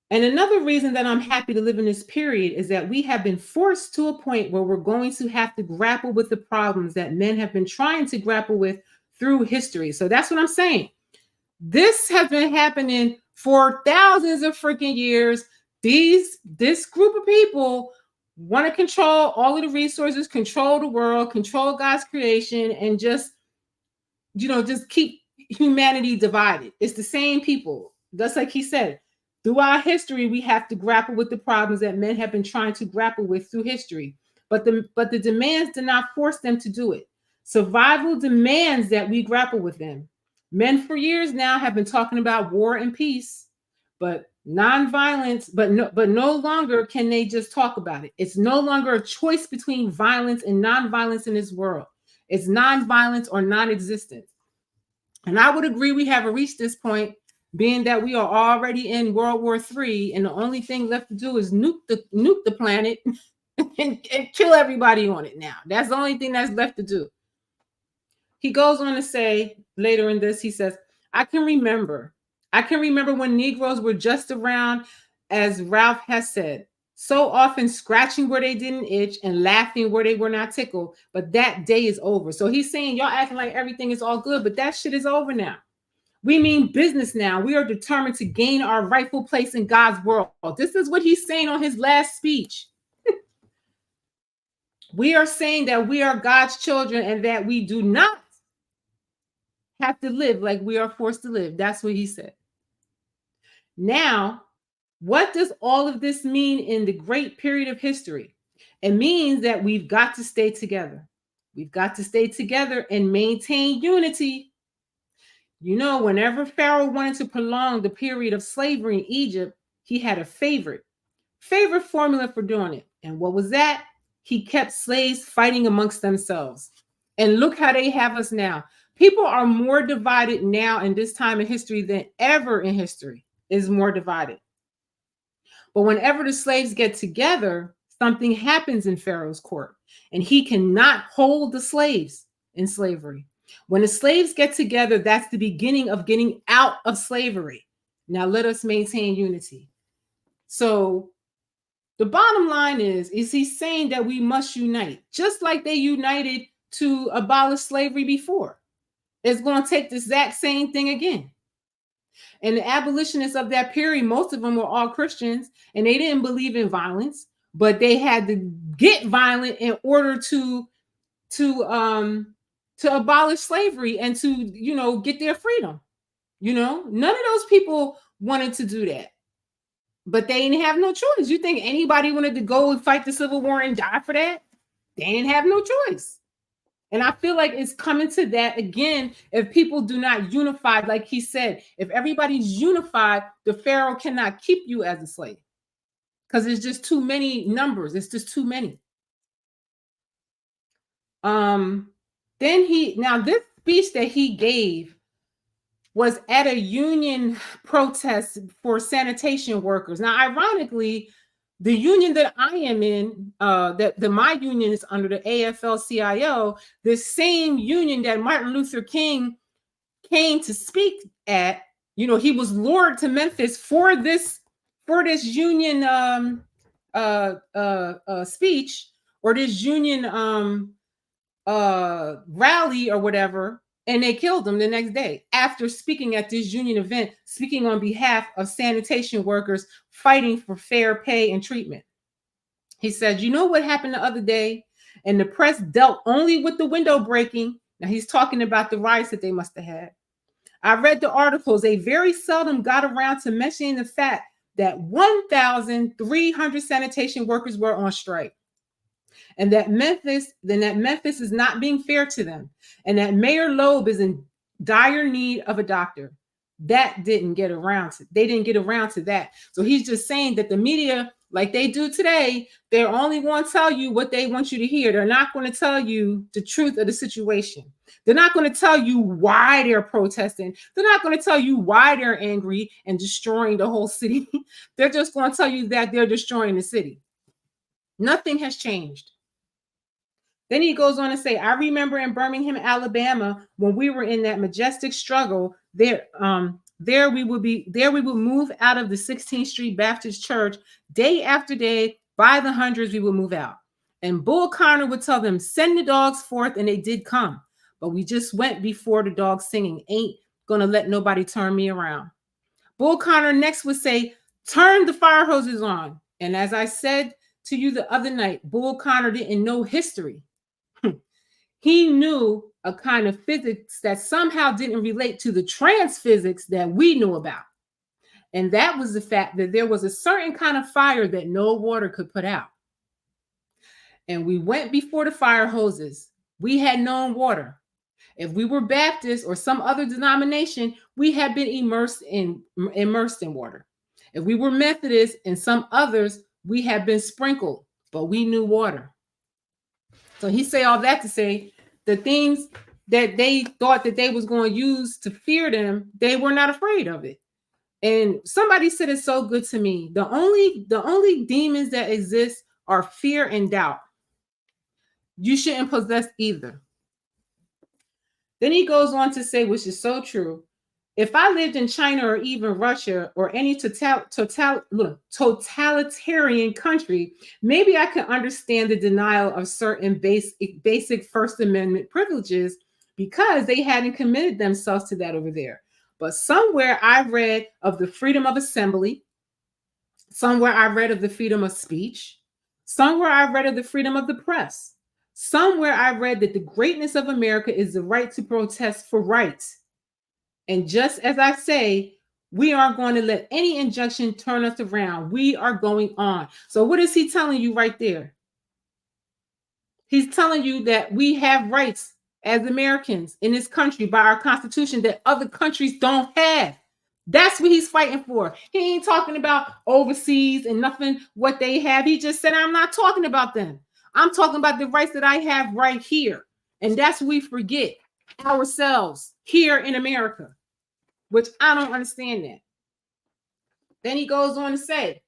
and another reason that I'm happy to live in this period is that we have been forced to a point where we're going to have to grapple with the problems that men have been trying to grapple with through history. So that's what I'm saying. This has been happening for thousands of freaking years. This group of people want to control all of the resources, control the world, control God's creation, and just keep humanity divided. It's the same people. Just like he said, throughout history, we have to grapple with the problems that men have been trying to grapple with through history. But the demands did not force them to do it. Survival demands that we grapple with them. Men for years now have been talking about war and peace, but nonviolence, but no longer can they just talk about it. It's no longer a choice between violence and nonviolence in this world. It's nonviolence or non-existence. And I would agree we haven't reached this point, being that we are already in World War III, and the only thing left to do is nuke the planet and kill everybody on it now. That's the only thing that's left to do. He goes on to say later in this, he says, I can remember when Negroes were just around, as Ralph has said, so often scratching where they didn't itch and laughing where they were not tickled, but that day is over. So he's saying y'all acting like everything is all good, but that shit is over now. We mean business now. We are determined to gain our rightful place in God's world. This is what he's saying on his last speech. We are saying that we are God's children and that we do not have to live like we are forced to live. That's what he said. Now, what does all of this mean in the great period of history? It means that we've got to stay together. We've got to stay together and maintain unity. Whenever Pharaoh wanted to prolong the period of slavery in Egypt, he had a favorite formula for doing it. And what was that? He kept slaves fighting amongst themselves. And look how they have us now. People are more divided now in this time in history than ever in history is more divided. But whenever the slaves get together, something happens in Pharaoh's court, and he cannot hold the slaves in slavery. When the slaves get together, that's the beginning of getting out of slavery. Now let us maintain unity. So the bottom line is he's saying that we must unite, just like they united to abolish slavery before. It's going to take the exact same thing again. And the abolitionists of that period, most of them were all Christians, and they didn't believe in violence, but they had to get violent in order to abolish slavery and to, get their freedom. None of those people wanted to do that, but they didn't have no choice. You think anybody wanted to go and fight the Civil War and die for that? They didn't have no choice. And I feel like it's coming to that again. If people do not unify, like he said, if everybody's unified, the Pharaoh cannot keep you as a slave because it's just too many numbers. It's just too many. Then this speech that he gave was at a union protest for sanitation workers. Now, ironically, the union that I am in, my union is under the AFL-CIO, the same union that Martin Luther King came to speak at. He was lured to Memphis for this union speech or this union rally or whatever, and they killed him the next day after speaking at this union event, speaking on behalf of sanitation workers fighting for fair pay and treatment. He said, you know what happened the other day? And the press dealt only with the window breaking. Now he's talking about the riots that they must have had. I read the articles. They very seldom got around to mentioning the fact that 1,300 sanitation workers were on strike. And that Memphis is not being fair to them. And that Mayor Loeb is in dire need of a doctor. They didn't get around to that. So he's just saying that the media like they do today, they're only going to tell you what they want you to hear. They're not going to tell you the truth of the situation. They're not going to tell you why they're protesting. They're not going to tell you why they're angry and destroying the whole city. They're just going to tell you that they're destroying the city. Nothing has changed. Then he goes on to say, I remember in Birmingham, Alabama, when we were in that majestic struggle, there we would move out of the 16th Street Baptist Church day after day. By the hundreds, we would move out. And Bull Connor would tell them, send the dogs forth, and they did come. But we just went before the dogs singing, ain't gonna let nobody turn me around. Bull Connor next would say, turn the fire hoses on. And as I said to you the other night, Bull Connor didn't know history. He knew a kind of physics that somehow didn't relate to the trans physics that we knew about. And that was the fact that there was a certain kind of fire that no water could put out. And we went before the fire hoses. We had known water. If we were Baptist or some other denomination, we had been immersed in water. If we were Methodist and some others, we had been sprinkled, but we knew water. So he say all that to say the things that they thought that they was going to use to fear them, they were not afraid of it. And somebody said it so good to me. The only demons that exist are fear and doubt. You shouldn't possess either. Then he goes on to say, which is so true, if I lived in China or even Russia or any totalitarian country, maybe I could understand the denial of certain basic First Amendment privileges because they hadn't committed themselves to that over there. But somewhere I read of the freedom of assembly, somewhere I read of the freedom of speech, somewhere I read of the freedom of the press, somewhere I read that the greatness of America is the right to protest for rights. And just as I say, we aren't going to let any injunction turn us around. We are going on. So what is he telling you right there? He's telling you that we have rights as Americans in this country by our Constitution that other countries don't have. That's what he's fighting for. He ain't talking about overseas and nothing what they have. He just said, I'm not talking about them. I'm talking about the rights that I have right here. And that's what we forget ourselves here in America, which I don't understand that. Then he goes on to say,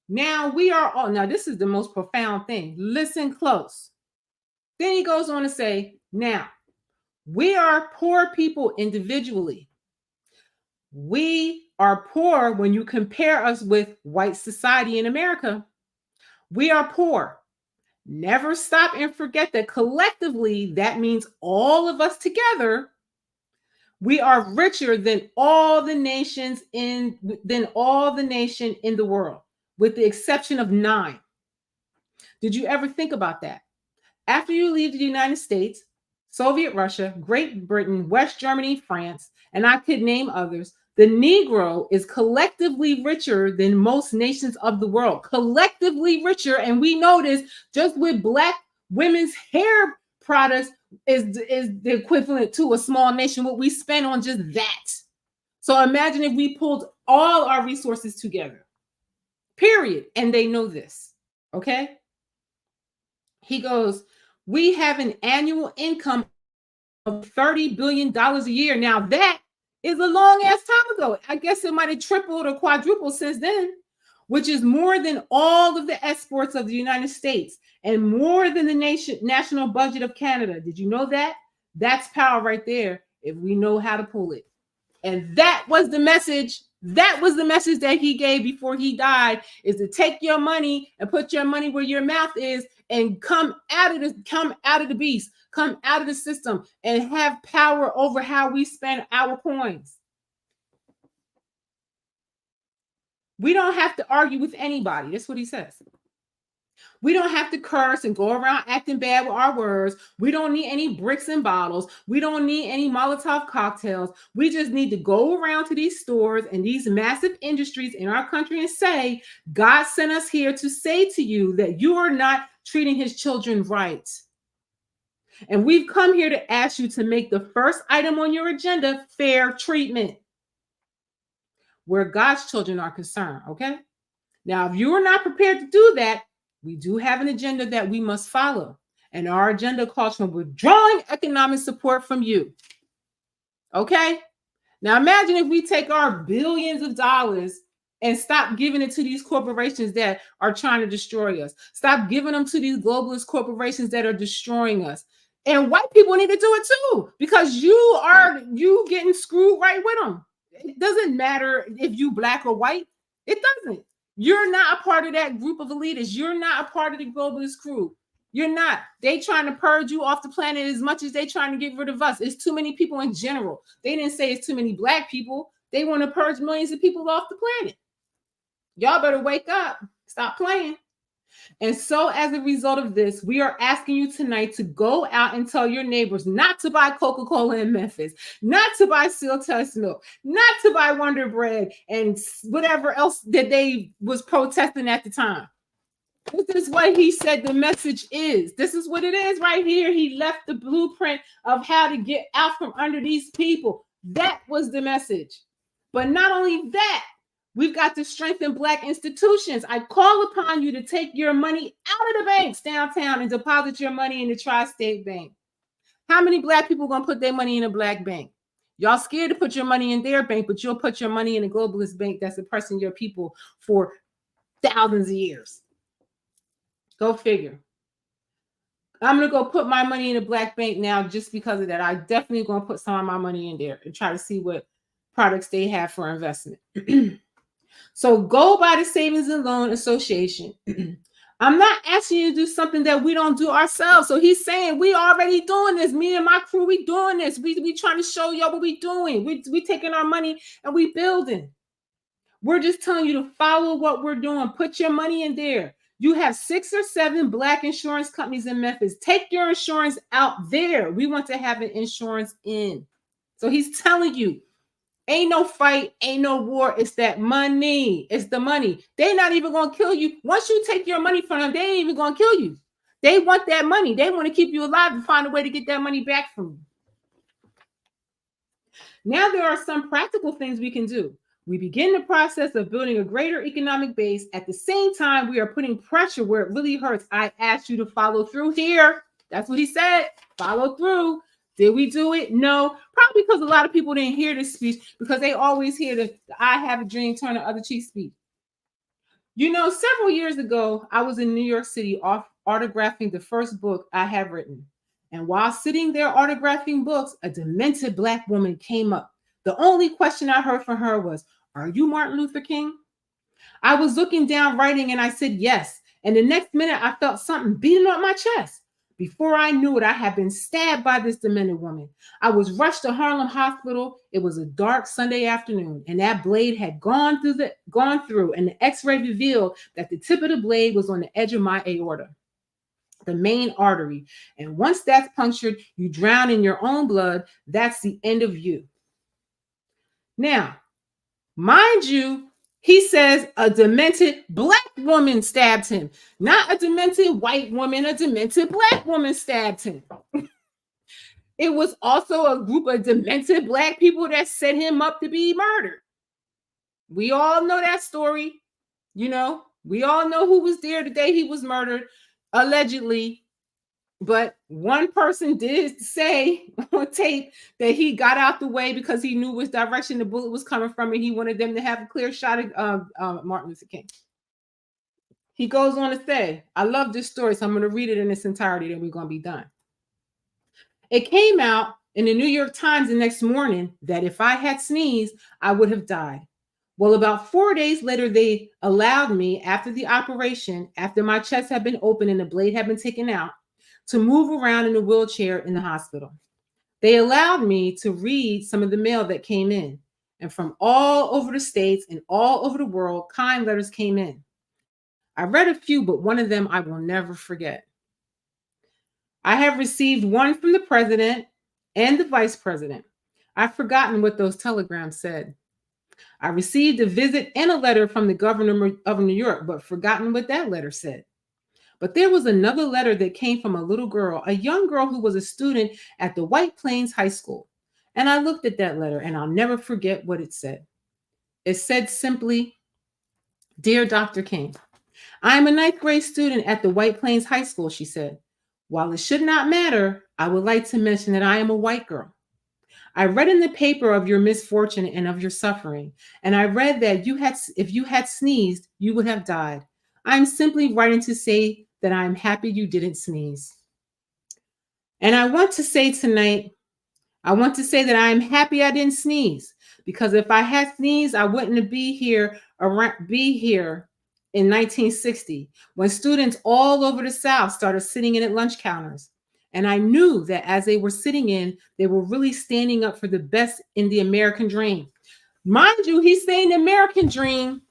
now we are all, now this is the most profound thing. Listen close. Then he goes on to say, now we are poor people individually. We are poor when you compare us with white society in America. We are poor. Never stop and forget that collectively, that means all of us together, we are richer than all the nations in the world, with the exception of 9. Did you ever think about that? After you leave the United States, Soviet Russia, Great Britain, West Germany, France, and I could name others, the Negro is collectively richer than most nations of the world. Collectively richer, and we know this just with Black women's hair products is the equivalent to a small nation, what we spend on just that. So imagine if we pulled all our resources together, period. And they know this, okay? He goes, we have an annual income of $30 billion a year. Now that is a long ass time ago. I guess it might have tripled or quadrupled since then, which is more than all of the exports of the United States and more than the national budget of Canada. Did you know that? That's power right there if we know how to pull it. And that was the message. That was the message that he gave before he died, is to take your money and put your money where your mouth is and come out of the beast, come out of the system and have power over how we spend our coins. We don't have to argue with anybody. That's what he says. We don't have to curse and go around acting bad with our words. We don't need any bricks and bottles. We don't need any Molotov cocktails. We just need to go around to these stores and these massive industries in our country and say, God sent us here to say to you that you are not treating his children right. And we've come here to ask you to make the first item on your agenda fair treatment where God's children are concerned, okay? Now, if you are not prepared to do that, we do have an agenda that we must follow. And our agenda calls for withdrawing economic support from you. Okay? Now, imagine if we take our billions of dollars and stop giving it to these corporations that are trying to destroy us. Stop giving them to these globalist corporations that are destroying us. And white people need to do it too, because you getting screwed right with them. It doesn't matter if you black or white. It doesn't. You're not a part of that group of elitists. You're not a part of the globalist crew. You're not. They trying to purge you off the planet as much as they trying to get rid of us. It's too many people in general. They didn't say it's too many black people. They want to purge millions of people off the planet. Y'all better wake up. Stop playing. And so as a result of this, we are asking you tonight to go out and tell your neighbors not to buy Coca-Cola in Memphis, not to buy Seal-Test milk, not to buy Wonder Bread and whatever else that they was protesting at the time. This is what he said the message is. This is what it is right here. He left the blueprint of how to get out from under these people. That was the message. But not only that, we've got to strengthen Black institutions. I call upon you to take your money out of the banks downtown and deposit your money in the Tri-State Bank. How many Black people are going to put their money in a Black bank? Y'all scared to put your money in their bank, but you'll put your money in a globalist bank that's oppressing your people for thousands of years. Go figure. I'm going to go put my money in a Black bank now just because of that. I definitely going to put some of my money in there and try to see what products they have for investment. So go by the Savings and Loan Association. I'm not asking you to do something that we don't do ourselves. So he's saying we already doing this. Me and my crew, we doing this. We trying to show y'all what we doing. We taking our money and we building. We're just telling you to follow what we're doing. Put your money in there. You have 6 or 7 Black insurance companies in Memphis. Take your insurance out there. We want to have an insurance in. So he's telling you, ain't no fight, ain't no war. It's that money. It's the money. They're not even going to kill you. Once you take your money from them, they ain't even going to kill you. They want that money. They want to keep you alive and find a way to get that money back from you. Now there are some practical things we can do. We begin the process of building a greater economic base. At the same time, we are putting pressure where it really hurts. I asked you to follow through here. That's what he said. Follow through. Did we do it? No. Probably because a lot of people didn't hear this speech because they always hear the I have a dream, turn the other cheek speech. You know, several years ago, I was in New York City autographing the first book I have written. And while sitting there autographing books, a demented Black woman came up. The only question I heard from her was, "Are you Martin Luther King?" I was looking down writing and I said, yes. And the next minute I felt something beating up my chest. Before I knew it, I had been stabbed by this demented woman. I was rushed to Harlem Hospital. It was a dark Sunday afternoon, and that blade had gone through, and the X-ray revealed that the tip of the blade was on the edge of my aorta, the main artery. And once that's punctured, you drown in your own blood. That's the end of you. Now, mind you, he says a demented Black woman stabbed him, not a demented white woman. A demented Black woman stabbed him. It was also a group of demented Black people that set him up to be murdered. We all know that story. You know, we all know who was there the day he was murdered, allegedly. But one person did say on tape that he got out the way because he knew which direction the bullet was coming from, and he wanted them to have a clear shot at Martin Luther King. He goes on to say, I love this story, so I'm going to read it in its entirety, then we're going to be done. It came out in the New York Times the next morning that if I had sneezed, I would have died. Well, about 4 days later, they allowed me, after the operation, after my chest had been opened and the blade had been taken out, to move around in a wheelchair in the hospital. They allowed me to read some of the mail that came in. And from all over the states and all over the world, kind letters came in. I read a few, but one of them I will never forget. I have received one from the president and the vice president. I've forgotten what those telegrams said. I received a visit and a letter from the governor of New York, but forgotten what that letter said. But there was another letter that came from a little girl, a young girl who was a student at the White Plains High School. And I looked at that letter and I'll never forget what it said. It said simply, Dear Dr. King, I am a ninth grade student at the White Plains High School, she said. While it should not matter, I would like to mention that I am a white girl. I read in the paper of your misfortune and of your suffering, and I read that if you had sneezed, you would have died. I am simply writing to say that I am happy you didn't sneeze. And I want to say tonight, I want to say that I am happy I didn't sneeze, because if I had sneezed, I wouldn't be here in 1960 when students all over the South started sitting in at lunch counters. And I knew that as they were sitting in, they were really standing up for the best in the American dream. Mind you, he's saying the American dream,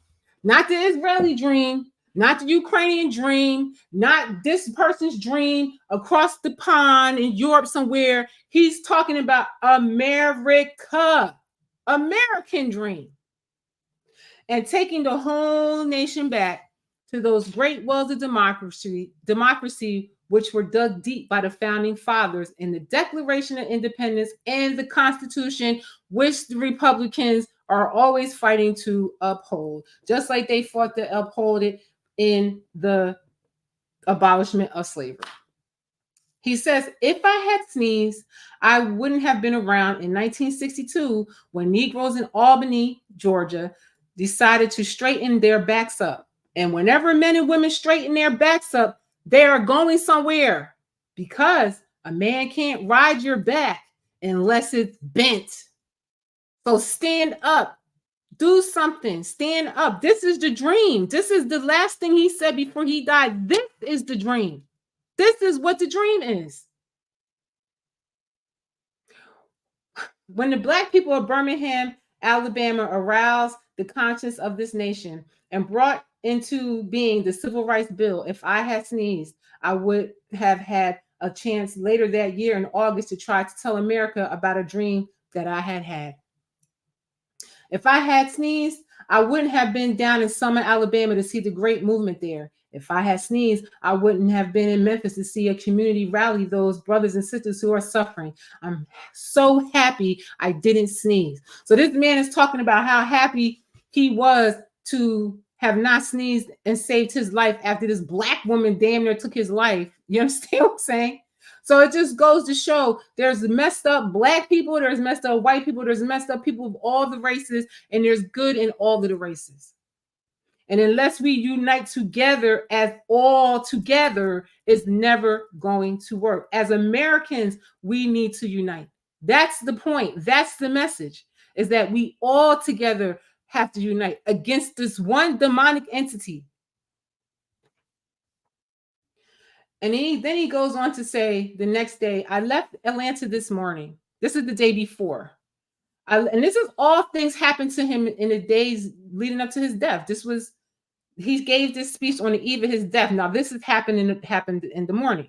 not the Israeli dream, not the Ukrainian dream, not this person's dream across the pond in Europe somewhere. He's talking about America, American dream. And taking the whole nation back to those great wells of democracy which were dug deep by the founding fathers in the Declaration of Independence and the Constitution, which the Republicans are always fighting to uphold, just like they fought to uphold it in the abolishment of slavery. He says, if I had sneezed, I wouldn't have been around in 1962 when Negroes in Albany, Georgia, decided to straighten their backs up. And whenever men and women straighten their backs up, they are going somewhere, because a man can't ride your back unless it's bent. So stand up, do something, stand up. This is the dream. This is the last thing he said before he died. This is the dream. This is what the dream is. When the Black people of Birmingham, Alabama aroused the conscience of this nation and brought into being the Civil Rights Bill, if I had sneezed, I would have had a chance later that year in August to try to tell America about a dream that I had had. If I had sneezed, I wouldn't have been down in Summer, Alabama to see the great movement there. If I had sneezed, I wouldn't have been in Memphis to see a community rally those brothers and sisters who are suffering. I'm so happy I didn't sneeze. So this man is talking about how happy he was to have not sneezed and saved his life after this Black woman damn near took his life. You understand what I'm saying? So it just goes to show there's messed up Black people, there's messed up white people, there's messed up people of all the races, and there's good in all of the races. And unless we unite together as all together, it's never going to work. As Americans, we need to unite. That's the point. That's the message, is that we all together have to unite against this one demonic entity. And then he goes on to say the next day, I left Atlanta this morning. This is the day before. And this is all things happened to him in the days leading up to his death. He gave this speech on the eve of his death. Now, this has happened in the morning.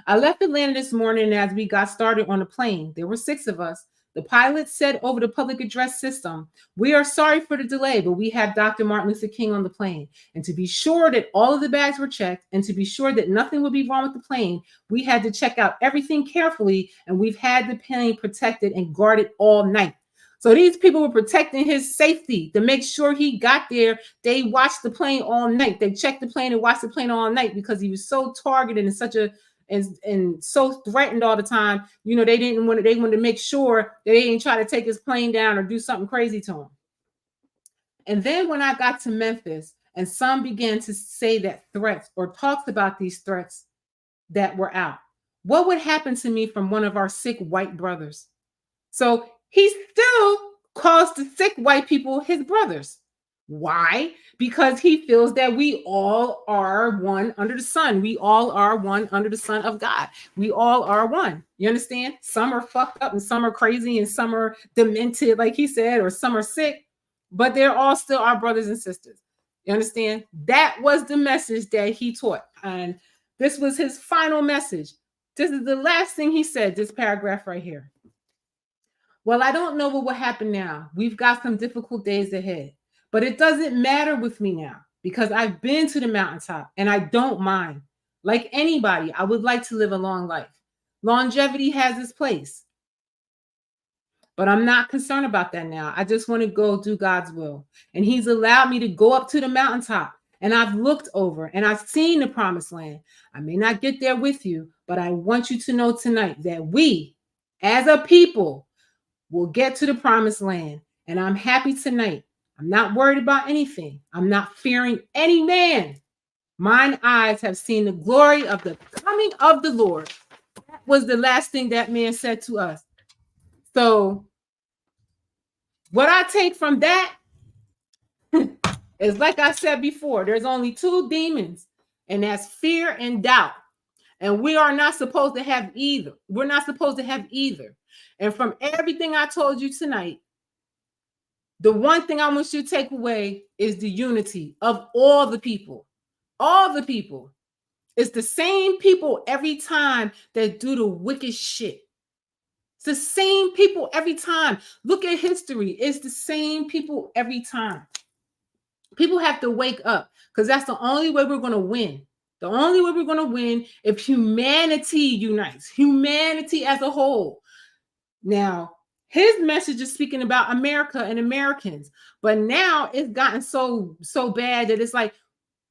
I left Atlanta this morning, and as we got started on the plane, there were 6 of us. The pilot said over the public address system, we are sorry for the delay, but we have Dr. Martin Luther King on the plane. And to be sure that all of the bags were checked and to be sure that nothing would be wrong with the plane, we had to check out everything carefully, and we've had the plane protected and guarded all night. So these people were protecting his safety to make sure he got there. They watched the plane all night. They checked the plane and watched the plane all night because he was so targeted and so threatened all the time. You know, they wanted to make sure that they didn't try to take his plane down or do something crazy to him. And then when I got to Memphis, and some began to say that threats or talks about these threats that were out, what would happen to me from one of our sick white brothers? So he still calls the sick white people his brothers. Why? Because he feels that we all are one under the sun. We all are one under the Son of God. We all are one. You understand? Some are fucked up and some are crazy and some are demented, like he said, or some are sick, but they're all still our brothers and sisters. You understand? That was the message that he taught. And this was his final message. This is the last thing he said, this paragraph right here. Well, I don't know what will happen now. We've got some difficult days ahead, but it doesn't matter with me now because I've been to the mountaintop and I don't mind. Like anybody, I would like to live a long life. Longevity has its place. But I'm not concerned about that now. I just want to go do God's will. And he's allowed me to go up to the mountaintop. And I've looked over and I've seen the promised land. I may not get there with you, but I want you to know tonight that we, as a people, will get to the promised land. And I'm happy tonight. I'm not worried about anything. I'm not fearing any man. Mine eyes have seen the glory of the coming of the Lord. That was the last thing that man said to us. So what I take from that is, like I said before, there's only two demons, and that's fear and doubt. And we are not supposed to have either. We're not supposed to have either. And from everything I told you tonight, the one thing I want you to take away is the unity of all the people. All the people. It's the same people every time that do the wicked shit. It's the same people every time. Look at history. It's the same people every time. People have to wake up, because that's the only way we're going to win. The only way we're going to win if humanity unites, humanity as a whole. Now, his message is speaking about America and Americans, but now it's gotten so bad that it's like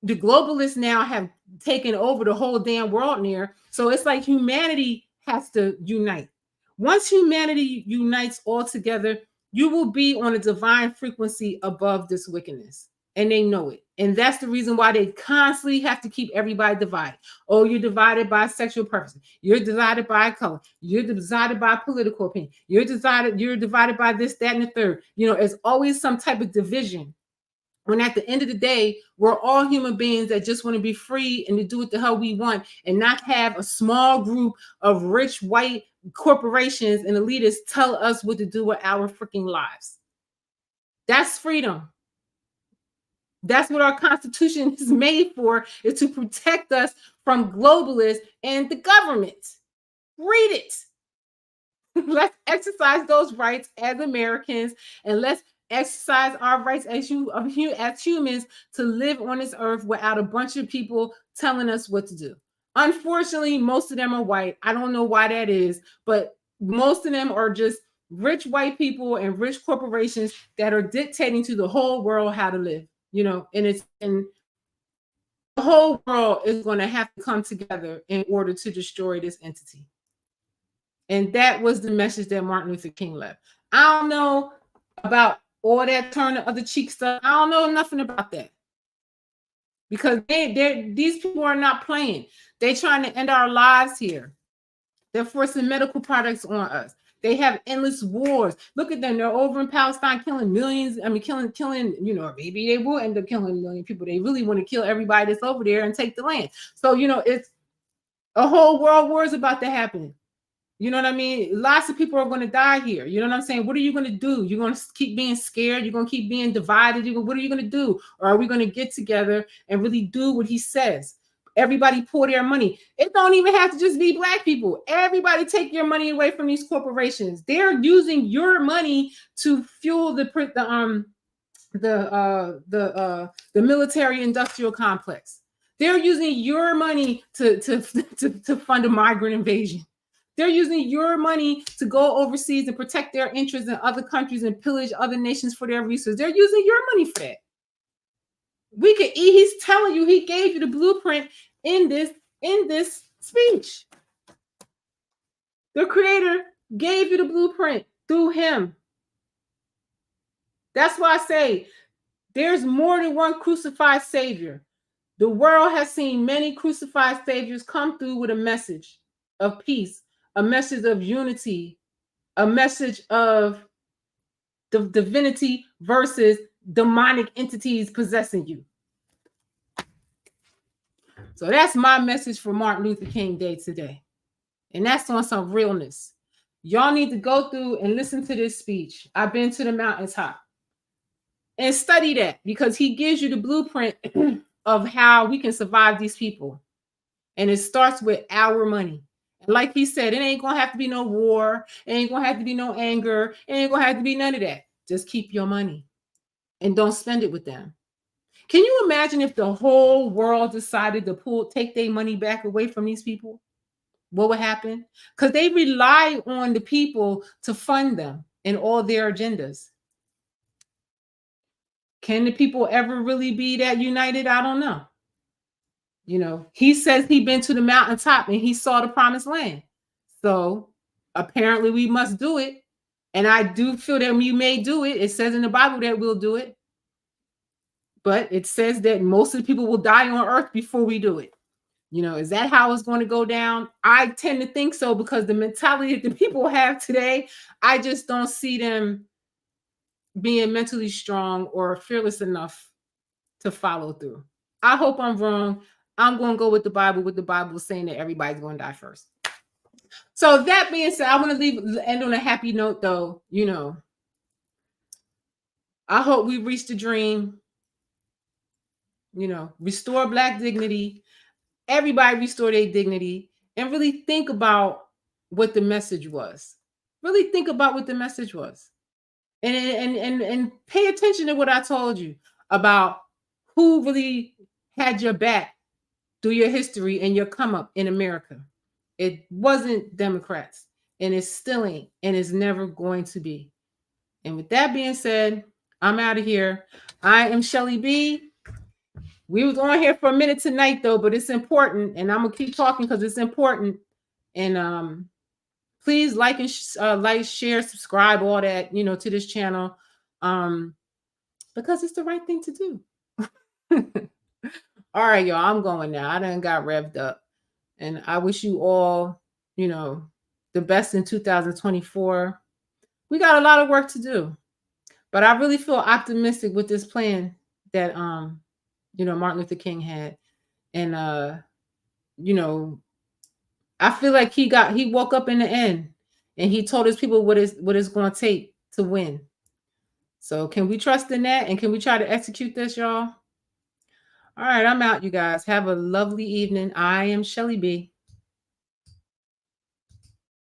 the globalists now have taken over the whole damn world near. So it's like humanity has to unite. Once humanity unites all together, you will be on a divine frequency above this wickedness. And they know it. And that's the reason why they constantly have to keep everybody divided. Oh, you're divided by sexual preference. You're divided by color. You're divided by political opinion. You're divided by this, that, and the third. You know, it's always some type of division. When at the end of the day, we're all human beings that just want to be free and to do what the hell we want and not have a small group of rich white corporations and elitists tell us what to do with our freaking lives. That's freedom. That's what our Constitution is made for, is to protect us from globalists and the government. Read it. Let's exercise those rights as Americans, and let's exercise our rights as humans to live on this earth without a bunch of people telling us what to do. Unfortunately, most of them are white. I don't know why that is, but most of them are just rich white people and rich corporations that are dictating to the whole world how to live. You know, and the whole world is going to have to come together in order to destroy this entity. And that was the message that Martin Luther King left. I don't know about all that turn the other cheek stuff. I don't know nothing about that. Because these people are not playing. They're trying to end our lives here. They're forcing medical products on us. They have endless wars. Look at them. They're over in Palestine killing millions. I mean, killing, you know, maybe they will end up killing 1 million people. They really want to kill everybody that's over there and take the land. So, you know, it's a whole world war is about to happen. You know what I mean? Lots of people are going to die here. You know what I'm saying? What are you going to do? You're going to keep being scared? You're going to keep being divided? What are you going to do? Or are we going to get together and really do what he says? Everybody pour their money. It don't even have to just be black people. Everybody take your money away from these corporations. They're using your money to fuel the military industrial complex. They're using your money to fund a migrant invasion. They're using your money to go overseas and protect their interests in other countries and pillage other nations for their resources. They're using your money for that. We could eat. He's telling you, he gave you the blueprint in this speech. The Creator gave you the blueprint through him. That's why I say there's more than one crucified Savior. The world has seen many crucified Saviors come through with a message of peace, a message of unity, a message of the divinity versus demonic entities possessing you. So that's my message for Martin Luther King Day today. And that's on some realness. Y'all need to go through and listen to this speech. I've been to the mountaintop. And study that, because he gives you the blueprint of how we can survive these people. And it starts with our money. And like he said, it ain't going to have to be no war. It ain't going to have to be no anger. It ain't going to have to be none of that. Just keep your money and don't spend it with them. Can you imagine if the whole world decided to take their money back away from these people? What would happen? Because they rely on the people to fund them. and all their agendas. Can the people ever really be that united? I don't know. You know, he says he'd been to the mountaintop and he saw the promised land. So apparently we must do it. And I do feel that we may do it. It says in the Bible that we'll do it. But it says that most of the people will die on earth before we do it. You know, is that how it's going to go down? I tend to think so, because the mentality that the people have today, I just don't see them being mentally strong or fearless enough to follow through. I hope I'm wrong. I'm going to go with the Bible is saying that everybody's going to die first. So that being said, I want to end on a happy note, though. You know, I hope we reach the dream. You know, restore Black dignity. Everybody restore their dignity, and really think about what the message was. Really think about what the message was. And pay attention to what I told you about who really had your back through your history and your come up in America. It wasn't Democrats, and it still ain't, and it's never going to be. And with that being said, I'm out of here. I am Shellie B. We was on here for a minute tonight, though, but it's important, and I'm gonna keep talking because it's important. And please like and share, subscribe, all that, you know, to this channel, because it's the right thing to do. All right, y'all, I'm going now. I done got revved up, and I wish you all, you know, the best in 2024. We got a lot of work to do, but I really feel optimistic with this plan that you know, Martin Luther King had. And you know, I feel like he woke up in the end and he told his people what it's going to take to win. So can we trust in that, and can we try to execute this, y'all? All right, I'm out, you guys. Have a lovely evening. I am Shellie B.